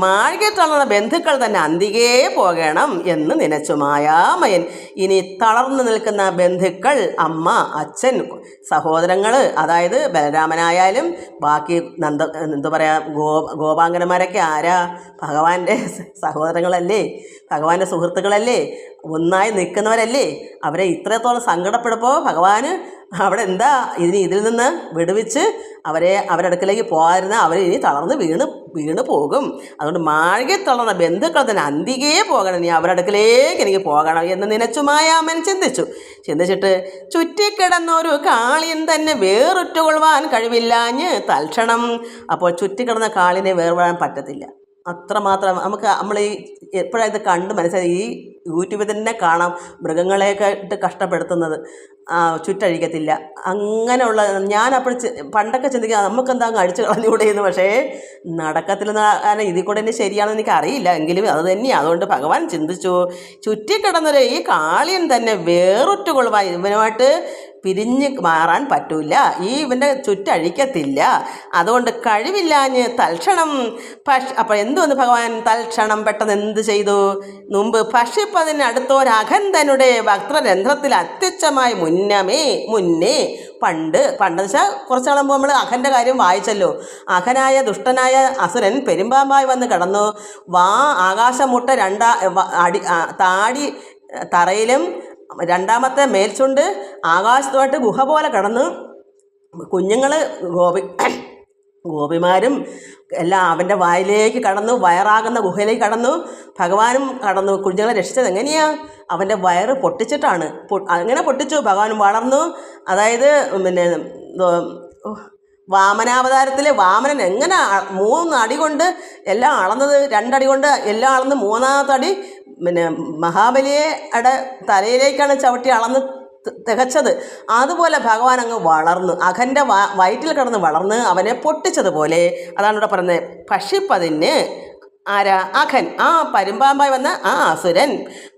Speaker 1: മാഴികയിൽ തളർന്ന ബന്ധുക്കൾ തന്നെ അന്തികേ പോകണം എന്ന് നനച്ചു മായാമയൻ. ഇനി തളർന്നു നിൽക്കുന്ന ബന്ധുക്കൾ, അമ്മ, അച്ഛൻ, സഹോദരങ്ങൾ, അതായത് ബലരാമനായാലും ബാക്കി എന്താ പറയുക ഗോപാംഗനമാരൊക്കെ ആരാ? ഭഗവാന്റെ സഹോദരങ്ങളല്ലേ, ഭഗവാന്റെ സുഹൃത്തുക്കളല്ലേ, ഒന്നായി നിൽക്കുന്നവരല്ലേ. അവരെ ഇത്രത്തോളം സങ്കടപ്പെടുമ്പോൾ ഭഗവാന് അവിടെ എന്താ ഇതിൽ നിന്ന് വിടുവിച്ച് അവരുടെ അടുക്കലേക്ക് പോകാതിരുന്ന അവർ ഇനി തളർന്ന് വീണ് പോകും. അതുകൊണ്ട് മാഴികയിൽ തളർന്ന ബന്ധുക്കൾ തന്നെ അന്തികേ പോകണം, ഇനി അവരുടെ അടുക്കലേക്ക് എനിക്ക് പോകണം എന്ന് നനച്ചു മായാമൻ ചിന്തിച്ചിട്ട് ചുറ്റിക്കിടന്നൊരു കാളിയൻ തന്നെ വേറുറ്റുകൊള്ളുവാൻ കഴിവില്ലാഞ്ഞ് തൽക്ഷണം. അപ്പോൾ ചുറ്റിക്കിടന്ന കാളിനെ വേർപെടാൻ പറ്റത്തില്ല. അത്രമാത്രം നമ്മൾ ഈ എപ്പോഴാണ് ഇത് കണ്ട് മനസ്സിലായി, ഈ യൂട്യൂബിൽ തന്നെ കാണാം മൃഗങ്ങളെയൊക്കെ ഇട്ട് കഷ്ടപ്പെടുത്തുന്നത്, ചുറ്റഴിക്കത്തില്ല അങ്ങനെയുള്ള. ഞാനപ്പോൾ പണ്ടൊക്കെ ചിന്തിക്കുക നമുക്കെന്താ അഴിച്ചു കളഞ്ഞുകൂടെയെന്ന്. പക്ഷേ നടക്കത്തില്ലെന്ന് ഇതിൽ കൂടെ തന്നെ ശരിയാണെന്ന് എനിക്ക് അറിയില്ല, എങ്കിലും അത് തന്നെയാണ്. അതുകൊണ്ട് ഭഗവാൻ ചിന്തിച്ചു, ചുറ്റിക്കിടന്നൊരു ഈ കാളിയൻ തന്നെ വേറുറ്റുകൊള്ളുവാൻ, ഇവനുമായിട്ട് പിരിഞ്ഞ് മാറാൻ പറ്റൂല, ഇവൻ്റെ ചുറ്റഴിക്കത്തില്ല. അതുകൊണ്ട് കഴിവില്ലാഞ്ഞ് തൽക്ഷണം അപ്പോൾ എന്തുവന്ന് ഭഗവാൻ തൽക്ഷണം പെട്ടെന്ന് എന്ത് ചെയ്തു? മുമ്പ് ഭക്ഷിപ്പതിന് അടുത്തൊരഖന്തനുടെ വക്രരന്ധ്രത്തിൽ അത്യുച്ചമായി മുന്നേ പണ്ടെന്ന് വെച്ചാൽ കുറച്ച് നാളുമ്പോൾ നമ്മൾ അഖൻ്റെ കാര്യം വായിച്ചല്ലോ. അഖനായ ദുഷ്ടനായ അസുരൻ പെരുമ്പാമ്പായി വന്ന് കിടന്നു. ആകാശമുട്ട താടി തറയിലും രണ്ടാമത്തെ മേൽച്ചുണ്ട് ആകാശത്തുമായിട്ട് ഗുഹ പോലെ കടന്നു. കുഞ്ഞുങ്ങൾ ഗോപിമാരും എല്ലാം അവൻ്റെ വായിലേക്ക് കടന്നു, വയറാകുന്ന ഗുഹയിലേക്ക് കടന്നു. ഭഗവാനും കടന്നു. കുഞ്ഞുങ്ങളെ രക്ഷിച്ചത് എങ്ങനെയാണ്? അവൻ്റെ വയറ് പൊട്ടിച്ചിട്ടാണ്. അങ്ങനെ പൊട്ടിച്ചു. ഭഗവാൻ വളർന്നു. അതായത് വാമനാവതാരത്തിൽ വാമനൻ എങ്ങനെ 3 അടി കൊണ്ട് എല്ലാം അളന്നത്, 2 അടി കൊണ്ട് എല്ലാം അളന്ന് 3-ാമത്തെ അടി മഹാബലിയുടെ തലയിലേക്കാണ് ചവിട്ടി അളന്ന് തികച്ചത്. അതുപോലെ ഭഗവാൻ അങ്ങ് വളർന്നു, അഖൻ്റെ വയറ്റിൽ കിടന്ന് വളർന്ന് അവനെ പൊട്ടിച്ചതുപോലെ. അതാണ് ഇവിടെ പറയുന്നത്, ഭക്ഷിപ്പതിന് ആരാ? അഖൻ, പരുമ്പാമ്പായി വന്ന അസുരൻ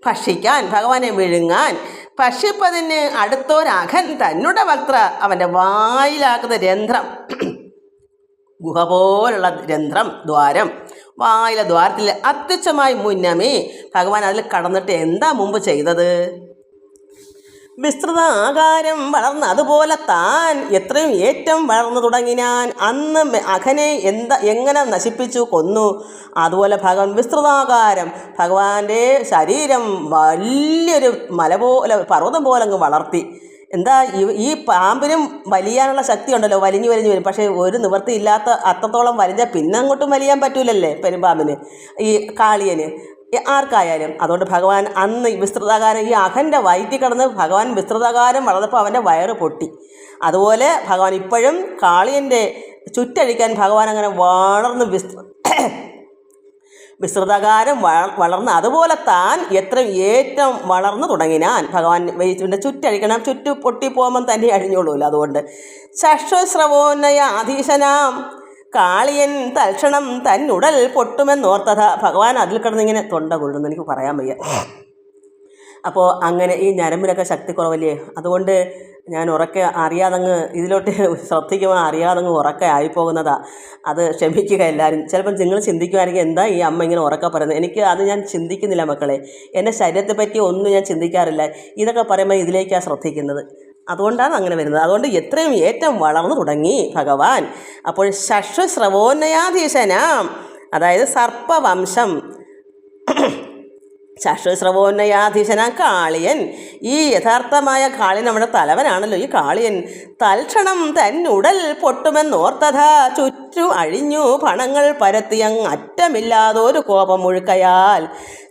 Speaker 1: ഭക്ഷിക്കാൻ, ഭഗവാനെ വിഴുങ്ങാൻ. ഭക്ഷിപ്പതിന് അടുത്തൊരഖൻ തന്നുടെ വക്ര, അവൻ്റെ വായിലാക്കുന്ന രന്ധ്രം, ഗുഹ പോലുള്ള രന്ധ്രം, ദ്വാരം, വായിലെ ദ്വാരത്തിൽ അത്യുച്ചമായി മുന്നമേ. ഭഗവാൻ അതിൽ കടന്നിട്ട് എന്താ മുമ്പ് ചെയ്തത്? വിസ്തൃത ആകാരം വളർന്ന് അതുപോലെ താൻ എത്രയും ഏറ്റവും വളർന്നു തുടങ്ങിനാൻ. അന്ന് അഖനെ എങ്ങനെ നശിപ്പിച്ചു, കൊന്നു. അതുപോലെ ഭഗവാൻ വിസ്തൃതാകാരം, ഭഗവാന്റെ ശരീരം വലിയൊരു മല പോലെ, പർവ്വതം പോലെ അങ്ങ് വളർത്തി. എന്താ ഈ പാമ്പിനും വലിയാനുള്ള ശക്തി ഉണ്ടല്ലോ, വലിഞ്ഞു വരും. പക്ഷേ ഒരു നിവൃത്തിയില്ലാത്ത അത്രത്തോളം വലിഞ്ഞാൽ പിന്നെ അങ്ങോട്ടും വലിയാൻ പറ്റൂലല്ലേ പെരുമ്പാമ്പിന്, ഈ കാളിയന്, ആർക്കായാലും. അതുകൊണ്ട് ഭഗവാൻ അന്ന് വിസ്തൃതാകാരം, ഈ അഖൻ്റെ വയറ്റിൽ കിടന്ന് ഭഗവാൻ വിസ്തൃതാകാരം വളർന്നപ്പോൾ അവൻ്റെ വയറ് പൊട്ടി. അതുപോലെ ഭഗവാൻ ഇപ്പോഴും കാളിയൻ്റെ ചുറ്റഴിക്കാൻ ഭഗവാൻ അങ്ങനെ വളർന്ന് വിസ്തൃതകാരം വളർന്ന് അതുപോലെ താൻ എത്രയും ഏറ്റവും വളർന്നു തുടങ്ങിനാൻ. ഭഗവാൻ വൈദ്യുവിൻ്റെ ചുറ്റഴിക്കണം, ചുറ്റു പൊട്ടിപ്പോകുമ്പം തന്നെ അഴിഞ്ഞോളൂല്ലോ. അതുകൊണ്ട് ചക്ഷുശ്രവോന്നയ അധീശനാം കാളിയൻ തൽക്ഷണം തന്നുടൽ പൊട്ടുമെന്നോർത്തത. ഭഗവാൻ അതിൽ കിടന്നിങ്ങനെ തൊണ്ട കൊള്ളുന്നു, എനിക്ക് പറയാൻ വയ്യ. അപ്പോൾ അങ്ങനെ ഈ ഞരമ്പിനൊക്കെ ശക്തി കുറവല്ലേ, അതുകൊണ്ട് ഞാൻ ഉറക്കെ അറിയാതങ്ങ് ഇതിലോട്ട് ശ്രദ്ധിക്കുമ്പോൾ അറിയാതങ്ങ് ഉറക്കെ ആയിപ്പോകുന്നതാണ്. അത് ക്ഷമിക്കുക എല്ലാവരും. ചിലപ്പം നിങ്ങൾ ചിന്തിക്കുമായിരിക്കും എന്താ ഈ അമ്മ ഇങ്ങനെ ഉറക്കെ പറയുന്നത്. എനിക്ക് അത് ഞാൻ ചിന്തിക്കുന്നില്ല മക്കളെ. എൻ്റെ ശരീരത്തെ പറ്റി ഒന്നും ഞാൻ ചിന്തിക്കാറില്ല. ഇതൊക്കെ പറയുമ്പോൾ ഇതിലേക്കാണ് ശ്രദ്ധിക്കുന്നത്, അതുകൊണ്ടാണ് അങ്ങനെ വരുന്നത്. അതുകൊണ്ട് എത്രയും ഏറ്റവും വളർന്നു തുടങ്ങി ഭഗവാൻ. അപ്പോൾ ചക്ഷുശ്രവോന്നയാധീശനാം, അതായത് സർപ്പവംശം, ചക്ഷുശ്രവോന്നയാധീശനാം കാളിയൻ, ഈ യഥാർത്ഥമായ കാളിയൻ നമ്മുടെ തലവനാണല്ലോ ഈ കാളിയൻ. തൽക്ഷണം തന്നുടൽ പൊട്ടുമെന്നോർത്തത, ചുറ്റു അഴിഞ്ഞു പണങ്ങൾ പരത്തിയങ് അറ്റമില്ലാതൊരു കോപം മുഴുക്കയാൽ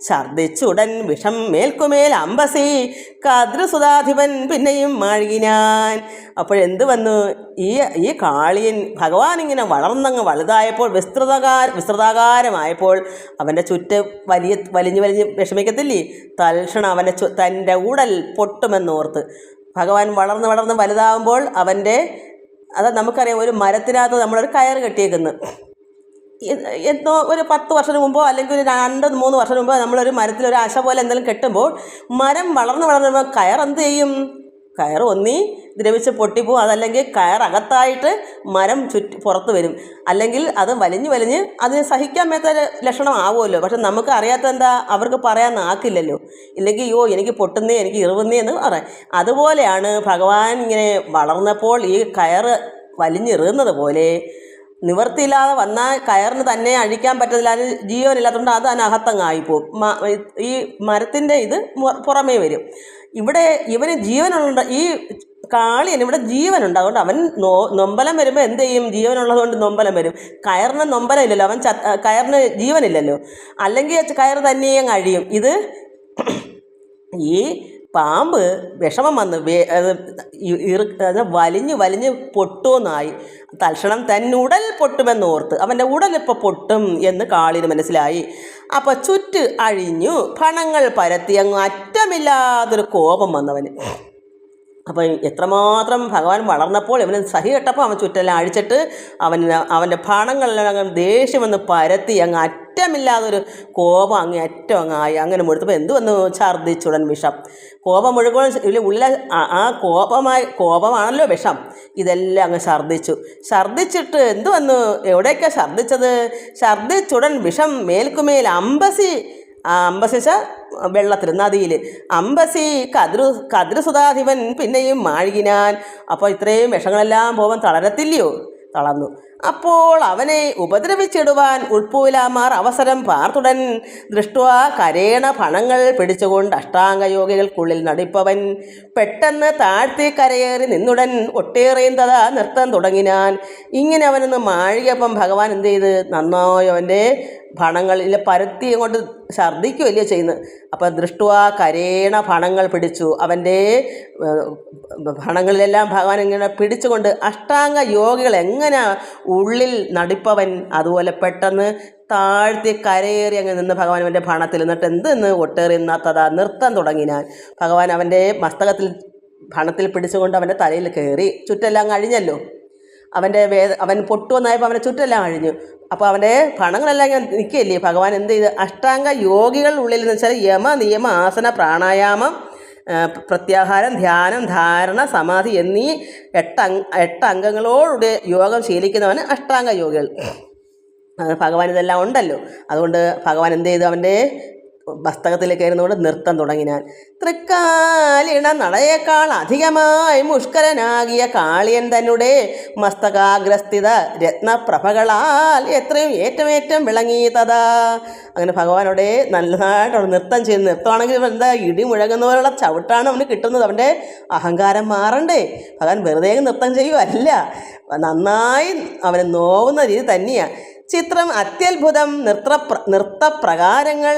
Speaker 1: ഛർദ്ദിച്ചുടൻ വിഷം മേൽക്കുമേൽ അമ്പസി കദ്രുസുതാധിപൻ പിന്നെയും മാഴുകിനാൻ. അപ്പോഴെന്ത് വന്നു, ഈ കാളിയൻ ഭഗവാൻ ഇങ്ങനെ വളർന്നങ്ങ് വലുതായപ്പോൾ വിസ്തൃതാകാരമായപ്പോൾ അവൻ്റെ ചുറ്റ് വലിഞ്ഞ് വിഷമിക്കത്തില്ലേ, തൽക്ഷണം അവൻ്റെ തൻ്റെ ഉടൽ പൊട്ടുമെന്നോർത്ത്. ഭഗവാൻ വളർന്ന് വലുതാകുമ്പോൾ അത് നമുക്കറിയാം, ഒരു മരത്തിനകത്ത് നമ്മളൊരു കയറ് കെട്ടിയേക്കുന്നു. എന്തോ ഒരു 10 വർഷം മുമ്പോ അല്ലെങ്കിൽ ഒരു 2-3 വർഷം മുമ്പോ നമ്മളൊരു മരത്തിൽ ഒരു ആശ പോലെ എന്തെങ്കിലും കെട്ടുമ്പോൾ മരം വളർന്ന് കയർ എന്ത് ചെയ്യും, കയർ ഒന്നി ദ്രവിച്ച് പൊട്ടിപ്പോവും, അതല്ലെങ്കിൽ കയറകത്തായിട്ട് മരം പുറത്ത് വരും, അല്ലെങ്കിൽ അത് വലിഞ്ഞ് അതിന് സഹിക്കാൻ മേത്ത ലക്ഷണം ആവുമല്ലോ. പക്ഷെ നമുക്ക് അറിയാത്ത എന്താ, അവർക്ക് പറയാൻ നാക്കില്ലല്ലോ. ഇല്ലെങ്കിൽ എനിക്ക് പൊട്ടുന്നേ, എനിക്ക് ഇറുവുന്നേ എന്ന് പറയാം. അതുപോലെയാണ് ഭഗവാൻ ഇങ്ങനെ വളർന്നപ്പോൾ ഈ കയറ് വലിഞ്ഞിറുന്നത് പോലെ നിവർത്തിയില്ലാതെ വന്നാൽ കയറിന് തന്നെ അഴിക്കാൻ പറ്റത്തില്ല, അതിന് ജീവനില്ലാത്തതുകൊണ്ട് അത് അതിനകത്തങ്ങായിപ്പോവും. ഈ മരത്തിൻ്റെ ഇത് പുറമേ വരും. ഇവിടെ ഇവന് ജീവനുണ്ട്, ഈ കാളിയന് ഇവിടെ ജീവനുണ്ട്. അതുകൊണ്ട് അവൻ നൊമ്പലം വരുമ്പോൾ എന്ത് ചെയ്യും, ജീവനുള്ളതുകൊണ്ട് നൊമ്പലം വരും. കയറിന് നൊമ്പലം ഇല്ലല്ലോ, കയറിന് ജീവനില്ലല്ലോ, അല്ലെങ്കിൽ കയറ് തന്നെ അങ്ങ് അഴിയും. ഇത് ഈ പാമ്പ് വിഷമം വന്ന് വലിഞ്ഞ് പൊട്ടുമെന്നായി. തൽക്ഷണം തന്നുടൽ പൊട്ടുമെന്നോർത്ത് അവൻ്റെ ഉടലിപ്പോൾ പൊട്ടും എന്ന് കാളിന് മനസ്സിലായി. അപ്പോൾ ചുറ്റ് അഴിഞ്ഞു പണങ്ങൾ പരത്തി അങ്ങ് അറ്റമില്ലാതൊരു കോപം വന്നവന്. അപ്പോൾ എത്രമാത്രം ഭഗവാൻ വളർന്നപ്പോൾ ഇവന് സഹി കെട്ടപ്പോൾ അവൻ ചുറ്റെല്ലാം അഴിച്ചിട്ട് അവൻ്റെ ഭാണങ്ങളെല്ലാം ദേഷ്യം വന്ന് പരത്തി അങ്ങ് അറ്റമില്ലാതൊരു കോപം അങ്ങ് ഏറ്റവും അങ്ങായി. അങ്ങനെ മുഴുത്തപ്പോൾ എന്ത് വന്നു, ഛർദ്ദിച്ചുടൻ വിഷം. കോപം മുഴുവൻ ഉള്ളിലെ ആ കോപമാണല്ലോ വിഷം, ഇതെല്ലാം അങ്ങ് ഛർദ്ദിച്ചിട്ട് എന്ത് വന്നു, എവിടേക്കാണ് ഛർദ്ദിച്ചത്, ഛർദ്ദിച്ചുടൻ വിഷം മേൽക്കുമേൽ അമ്പസി. അമ്പസിച്ച വെള്ളത്തിൽ, നദിയിൽ. അമ്പസി കദ്രുസുതാധിപൻ പിന്നെയും മാഴുകിനാൻ. അപ്പോൾ ഇത്രയും വിഷങ്ങളെല്ലാം പോകാൻ തളരത്തില്ലയോ, തളർന്നു. അപ്പോൾ അവനെ ഉപദ്രവിച്ചിടുവാൻ ഉൾപ്പൂലാമാർ അവസരം പാർത്തുടൻ ദൃഷ്ട്വാ കരേണ പണങ്ങൾ പിടിച്ചുകൊണ്ട് അഷ്ടാംഗയോഗികൾക്കുള്ളിൽ നടിപ്പവൻ പെട്ടെന്ന് താഴ്ത്തി കരയേറി നിന്നുടൻ ഒട്ടേറെയും തഥാ നൃത്തം തുടങ്ങിനാൻ. ഇങ്ങനെ അവനൊന്ന് മാഴികപ്പം ഭഗവാൻ എന്ത് ചെയ്ത്, നന്നായി അവൻ്റെ ഭണങ്ങളിൽ പരത്തി അങ്ങോട്ട് ഛർദ്ദിക്കുകയല്ലേ ചെയ്യുന്നത്. അപ്പം ദൃഷ്ടുവാ കരേണ ഭണങ്ങൾ പിടിച്ചു, അവൻ്റെ ഭണങ്ങളിലെല്ലാം ഭഗവാൻ ഇങ്ങനെ പിടിച്ചുകൊണ്ട് അഷ്ടാംഗ യോഗികൾ എങ്ങനെ ഉള്ളിൽ നടിപ്പവൻ അതുപോലെ പെട്ടെന്ന് താഴ്ത്തി കരയേറി അങ്ങ് നിന്ന് ഭഗവാൻ അവൻ്റെ ഭണത്തിൽ നിന്നിട്ട് എന്തെന്ന് ഒട്ടേറി നിന്നാത്തതാ നൃത്തം തുടങ്ങിനാൻ. ഭഗവാൻ അവൻ്റെ മസ്തകത്തിൽ ഭണത്തിൽ പിടിച്ചുകൊണ്ട് അവൻ്റെ തലയിൽ കയറി. ചുറ്റെല്ലാം കഴിഞ്ഞല്ലോ, അവൻ പൊട്ടുവന്നായപ്പോൾ അവൻ്റെ ചുറ്റെല്ലാം അഴിഞ്ഞു. അപ്പോൾ അവൻ്റെ ഭണങ്ങളെല്ലാം ഇങ്ങനെ നിൽക്കുകയല്ലേ. ഭഗവാൻ എന്ത് ചെയ്ത്, അഷ്ടാംഗ യോഗികൾ ഉള്ളിൽ എന്ന് വെച്ചാൽ യമ നിയമ ആസന പ്രാണായാമം പ്രത്യാഹാരം ധ്യാനം ധാരണ സമാധി എന്നീ 8 അംഗങ്ങളോടുകൂടി യോഗം ശീലിക്കുന്നവന് അഷ്ടാംഗ യോഗികൾ. ഭഗവാൻ ഇതെല്ലാം ഉണ്ടല്ലോ. അതുകൊണ്ട് ഭഗവാൻ എന്ത് ചെയ്തു, അവൻ്റെ മസ്തകത്തിൽ കയറുന്നതുകൊണ്ട് നൃത്തം തുടങ്ങിനാൻ. തൃക്കാലിണ നടയേക്കാൾ അധികമായി മുഷ്കരനാകിയ കാളിയൻ തന്നെ മസ്തകാഗ്രസ്ഥിത രത്നപ്രഭകളാൽ എത്രയും ഏറ്റവും വിളങ്ങിയതാ. അങ്ങനെ ഭഗവാനോടെ നല്ലതായിട്ട് അവിടെ നൃത്തം ചെയ്യുന്നു. നൃത്തമാണെങ്കിൽ എന്താ, ഇടി മുഴങ്ങുന്നവരുള്ള ചവിട്ടാണ് അവന് കിട്ടുന്നത്. അവൻ്റെ അഹങ്കാരം മാറണ്ടേ. ഭഗവാൻ വെറുതെ നൃത്തം ചെയ്യുകയല്ല, നന്നായി അവന് നോവുന്ന രീതി തന്നെയാണ്. ചിത്രം അത്യത്ഭുതം നൃത്തപ്രകാരങ്ങൾ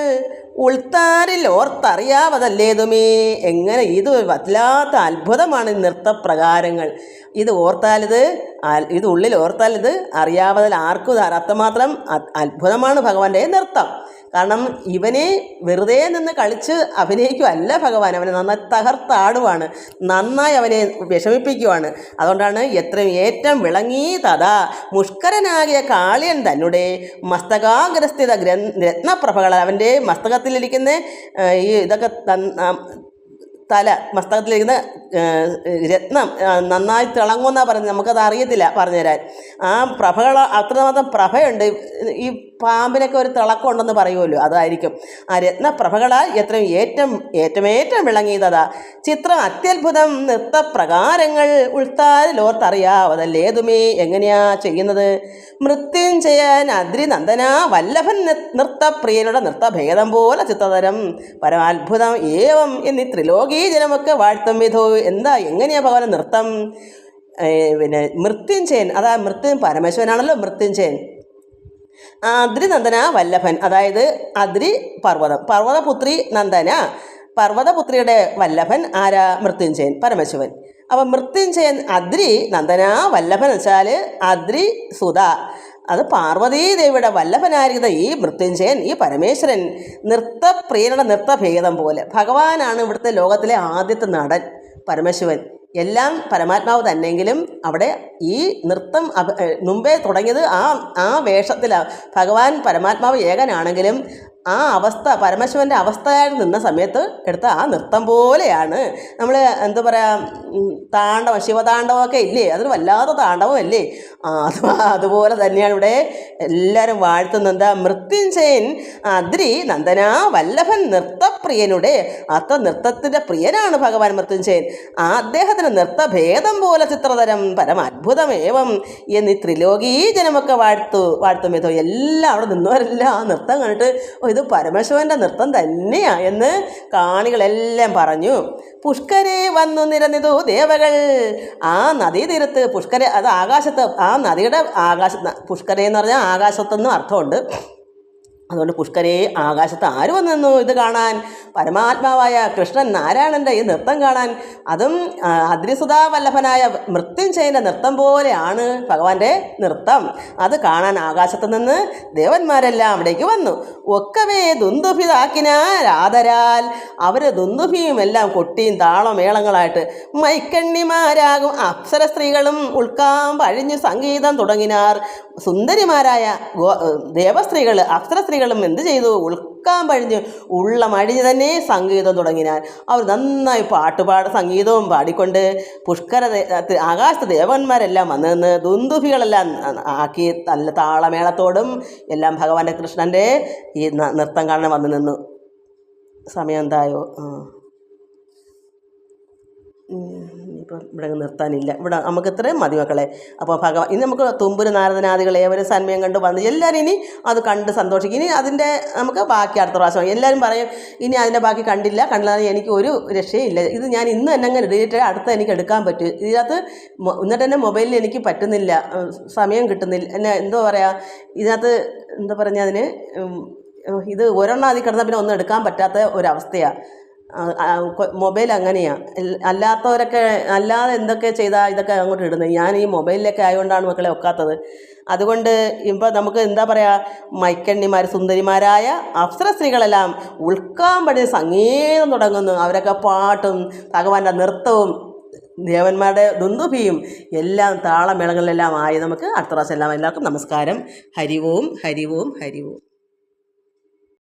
Speaker 1: ഉൾത്താരിൽ ഓർത്തറിയാവതല്ലേതുമേ. എങ്ങനെ ഇത് വല്ലാത്ത അത്ഭുതമാണ് നൃത്തപ്രകാരങ്ങൾ. ഇത് ഉള്ളിൽ ഓർത്താൽ ഇത് അറിയാവതിൽ ആർക്കും അത്രമാത്രം അത്ഭുതമാണ് ഭഗവാന്റെ നൃത്തം. കാരണം ഇവനെ വെറുതെ നിന്ന് കളിച്ച് അഭിനയിക്കുമല്ല ഭഗവാൻ, അവനെ നന്നായി തകർത്താടുവാണ്, നന്നായി അവനെ വിഷമിപ്പിക്കുവാണ്. അതുകൊണ്ടാണ് എത്രയും ഏറ്റവും വിളങ്ങി തഥാ മുഷ്കരനാകിയ കാളിയൻ തന്നെ മസ്തകാഗ്രസ്ഥിത രത്നപ്രഭകൾ, അവൻ്റെ മസ്തകത്തിലിരിക്കുന്ന ഈ ഇതൊക്കെ തല മസ്തകത്തിലിരിക്കുന്ന രത്നം നന്നായി തിളങ്ങുമെന്നാണ് പറയുന്നത്. നമുക്കത് അറിയത്തില്ല പറഞ്ഞുതരാൻ. ആ പ്രഭകൾ അത്രമാത്രം പ്രഭയുണ്ട്. ഈ പാമ്പിനൊക്കെ ഒരു തിളക്കം ഉണ്ടെന്ന് പറയുമല്ലോ, അതായിരിക്കും. ആ രത്നപ്രഭകളാൽ ഏറ്റവും വിളങ്ങിയതാ ചിത്രം അത്യത്ഭുതം നൃത്തപ്രകാരങ്ങൾ ഉൾത്താരിലോർത്തറിയാവതല്ലേതുമേ. എങ്ങനെയാ ചെയ്യുന്നത്? മൃത്യുഞ്ജയൻ അദ്രിനന്ദന വല്ലഭൻ നൃത്തപ്രിയനുടെ നൃത്തഭേദം പോലെ ചിത്രതരം പരമാത്ഭുതം ഏവം എന്നീ ത്രിലോകീ ജനമൊക്കെ വാഴ്ത്തും വിധോ. എങ്ങനെയാ ഭഗവാൻ നൃത്തം? പിന്നെ മൃത്യുഞ്ജയൻ, അതാ പരമേശ്വരനാണല്ലോ മൃത്യുഞ്ജയൻ. അദ്രിനന്ദന വല്ലഭൻ, അതായത് അദ്രി പർവ്വതപുത്രി നന്ദന, പർവ്വതപുത്രിയുടെ വല്ലഭൻ ആരാ? മൃത്യുഞ്ജയൻ, പരമശിവൻ. അപ്പം മൃത്യുഞ്ജയൻ അദ്രി നന്ദന വല്ലഭൻ വെച്ചാൽ അദ്രി സുത, അത് പാർവതീദേവിയുടെ വല്ലഭനായിരിക്കുന്ന ഈ മൃത്യുഞ്ജയൻ, ഈ പരമേശ്വരൻ നൃത്തപ്രിയനുടെ നൃത്തഭേദം പോലെ. ഭഗവാനാണ് ഇവിടുത്തെ ലോകത്തിലെ ആദ്യത്തെ നടൻ പരമശിവൻ. എല്ലാം പരമാത്മാവ് തന്നെങ്കിലും അവിടെ ഈ നൃത്തം മുമ്പേ തുടങ്ങിയത് ആ വേഷത്തിലാണ്. ഭഗവാൻ പരമാത്മാവ് ഏകനാണെങ്കിലും ആ അവസ്ഥ പരമശിവൻ്റെ അവസ്ഥയായിട്ട് നിന്ന സമയത്ത് എടുത്ത ആ നൃത്തം പോലെയാണ്. നമ്മൾ എന്താ പറയുക, ശിവതാണ്ഡവമൊക്കെ ഇല്ലേ, അതൊരു വല്ലാത്ത താണ്ഡവം അല്ലേ? അതുപോലെ തന്നെയാണ് ഇവിടെ എല്ലാവരും വാഴ്ത്തുന്നത്. എന്താ? മൃത്യുഞ്ജയൻ അദ്രി നന്ദന വല്ലഭൻ നൃത്തപ്രിയനുടെ, അത്ര നൃത്തത്തിൻ്റെ പ്രിയനാണ് ഭഗവാൻ മൃത്യുഞ്ജയൻ. അദ്ദേഹത്തിന് നൃത്തഭേദം പോലെ ചിത്രതരം പരമാത്ഭുതമേവം എന്നീ ത്രിലോകീ ജനമൊക്കെ വാഴ്ത്തും വിധോ. എല്ലാം അവിടെ നിന്നവരെല്ലാം ആ നൃത്തം കണ്ടിട്ട് ഇത് പരമശിവൻ്റെ നൃത്തം തന്നെയാ എന്ന് കാണികളെല്ലാം പറഞ്ഞു. പുഷ്കരെ വന്നു നിരന്നിതു ദേവകൾ. ആ നദീതീരത്ത് പുഷ്കര, അത് ആകാശത്ത്, ആ നദിയുടെ പുഷ്കരെ എന്ന് പറഞ്ഞാൽ ആകാശത്തെന്നും അർത്ഥമുണ്ട്. അതുകൊണ്ട് പുഷ്കരെ ആകാശത്ത് ആര് വന്നു നിന്നു ഇത് കാണാൻ? പരമാത്മാവായ കൃഷ്ണൻ നാരായണൻ്റെ ഈ നൃത്തം കാണാൻ. അതും അദ്രിസുതാവല്ലഭനായ മൃത്യുഞ്ജയൻ്റെ നൃത്തം പോലെയാണ് ഭഗവാന്റെ നൃത്തം. അത് കാണാൻ ആകാശത്ത് നിന്ന് ദേവന്മാരെല്ലാം അവിടേക്ക് വന്നു. ഒക്കവേ ദുന്ദുഭിതാക്കിനാരാദരാൽ, അവർ ദുന്ദുഭിയും എല്ലാം കൊട്ടിയും താളമേളങ്ങളായിട്ട് മൈക്കണ്ണിമാരാകും അപ്സര സ്ത്രീകളും ഉൾക്കാമ്പ് അഴിഞ്ഞു സംഗീതം തുടങ്ങിനാർ. സുന്ദരിമാരായ ദേവസ്ത്രീകൾ, അപ്സര സ്ത്രീകളും എന്ത് ചെയ്തു? ഉൾക്കാമ്പഴിഞ്ഞ് ഉള്ളമഴിഞ്ഞ് തന്നെ സംഗീതം തുടങ്ങിനാർ. അവർ നന്നായി സംഗീതവും പാടിക്കൊണ്ട് ആകാശത്ത് ദേവന്മാരെല്ലാം വന്നു നിന്ന് ദുന്ദുഭികളെല്ലാം ആക്കി നല്ല താളമേളത്തോടും എല്ലാം ഭഗവാന്റെ കൃഷ്ണൻ്റെ ഈ നൃത്തം കാണാൻ വന്നു നിന്നു. സമയം എന്തായോ? ഇപ്പം ഇവിടെ നിർത്താനില്ല, ഇവിടെ നമുക്ക് ഇത്രയും മതി മക്കളെ. അപ്പോൾ ഇനി നമുക്ക് തുമ്പുരു നാരദനാദികൾ ഏവരും സന്മയം കണ്ട് വന്ന് എല്ലാവരും ഇനി അത് കണ്ട് സന്തോഷിക്കും. ഇനി അതിൻ്റെ നമുക്ക് ബാക്കി അടുത്ത പ്രാവശ്യം എല്ലാവരും പറയും ഇനി അതിൻ്റെ ബാക്കി കണ്ടില്ല എനിക്ക് ഒരു രക്ഷയില്ല, ഇത് ഞാൻ ഇന്ന് തന്നെ അങ്ങനെ ഡിലീറ്റ് അടുത്ത എനിക്ക് എടുക്കാൻ പറ്റും. ഇതിനകത്ത് എന്നിട്ട് തന്നെ മൊബൈലിൽ എനിക്ക് പറ്റുന്നില്ല, സമയം കിട്ടുന്നില്ല, എന്നെ എന്തോ പറയുക, ഇതിനകത്ത് എന്താ പറഞ്ഞാൽ അതിന് ഇത് ഒരെണ്ണം അതിൽ കിടന്നാൽ പിന്നെ ഒന്നും എടുക്കാൻ പറ്റാത്ത ഒരവസ്ഥയാണ്. മൊബൈൽ അങ്ങനെയാണ്. അല്ലാത്തവരൊക്കെ അല്ലാതെ എന്തൊക്കെ ചെയ്താൽ ഇതൊക്കെ അങ്ങോട്ട് ഇടുന്നത്. ഞാൻ ഈ മൊബൈലിലൊക്കെ ആയതുകൊണ്ടാണ് മക്കളെ ഒക്കാത്തത്. അതുകൊണ്ട് ഇപ്പോൾ നമുക്ക് എന്താ പറയുക, മൈക്കണ്ണിമാർ സുന്ദരിമാരായ അപ്സര സ്ത്രീകളെല്ലാം ഉൾക്കാമ്പടി സംഗീതം തുടങ്ങുന്നു. അവരൊക്കെ പാട്ടും ഭഗവാന്റെ നൃത്തവും ദേവന്മാരുടെ ദുന്ദുഭിയും എല്ലാം താളമേളങ്ങളിലെല്ലാം ആയി. നമുക്ക് അടുത്ത പ്രാവശ്യം എല്ലാവർക്കും നമസ്കാരം. ഹരി ഓം ഹരി ഓം ഹരി ഓം.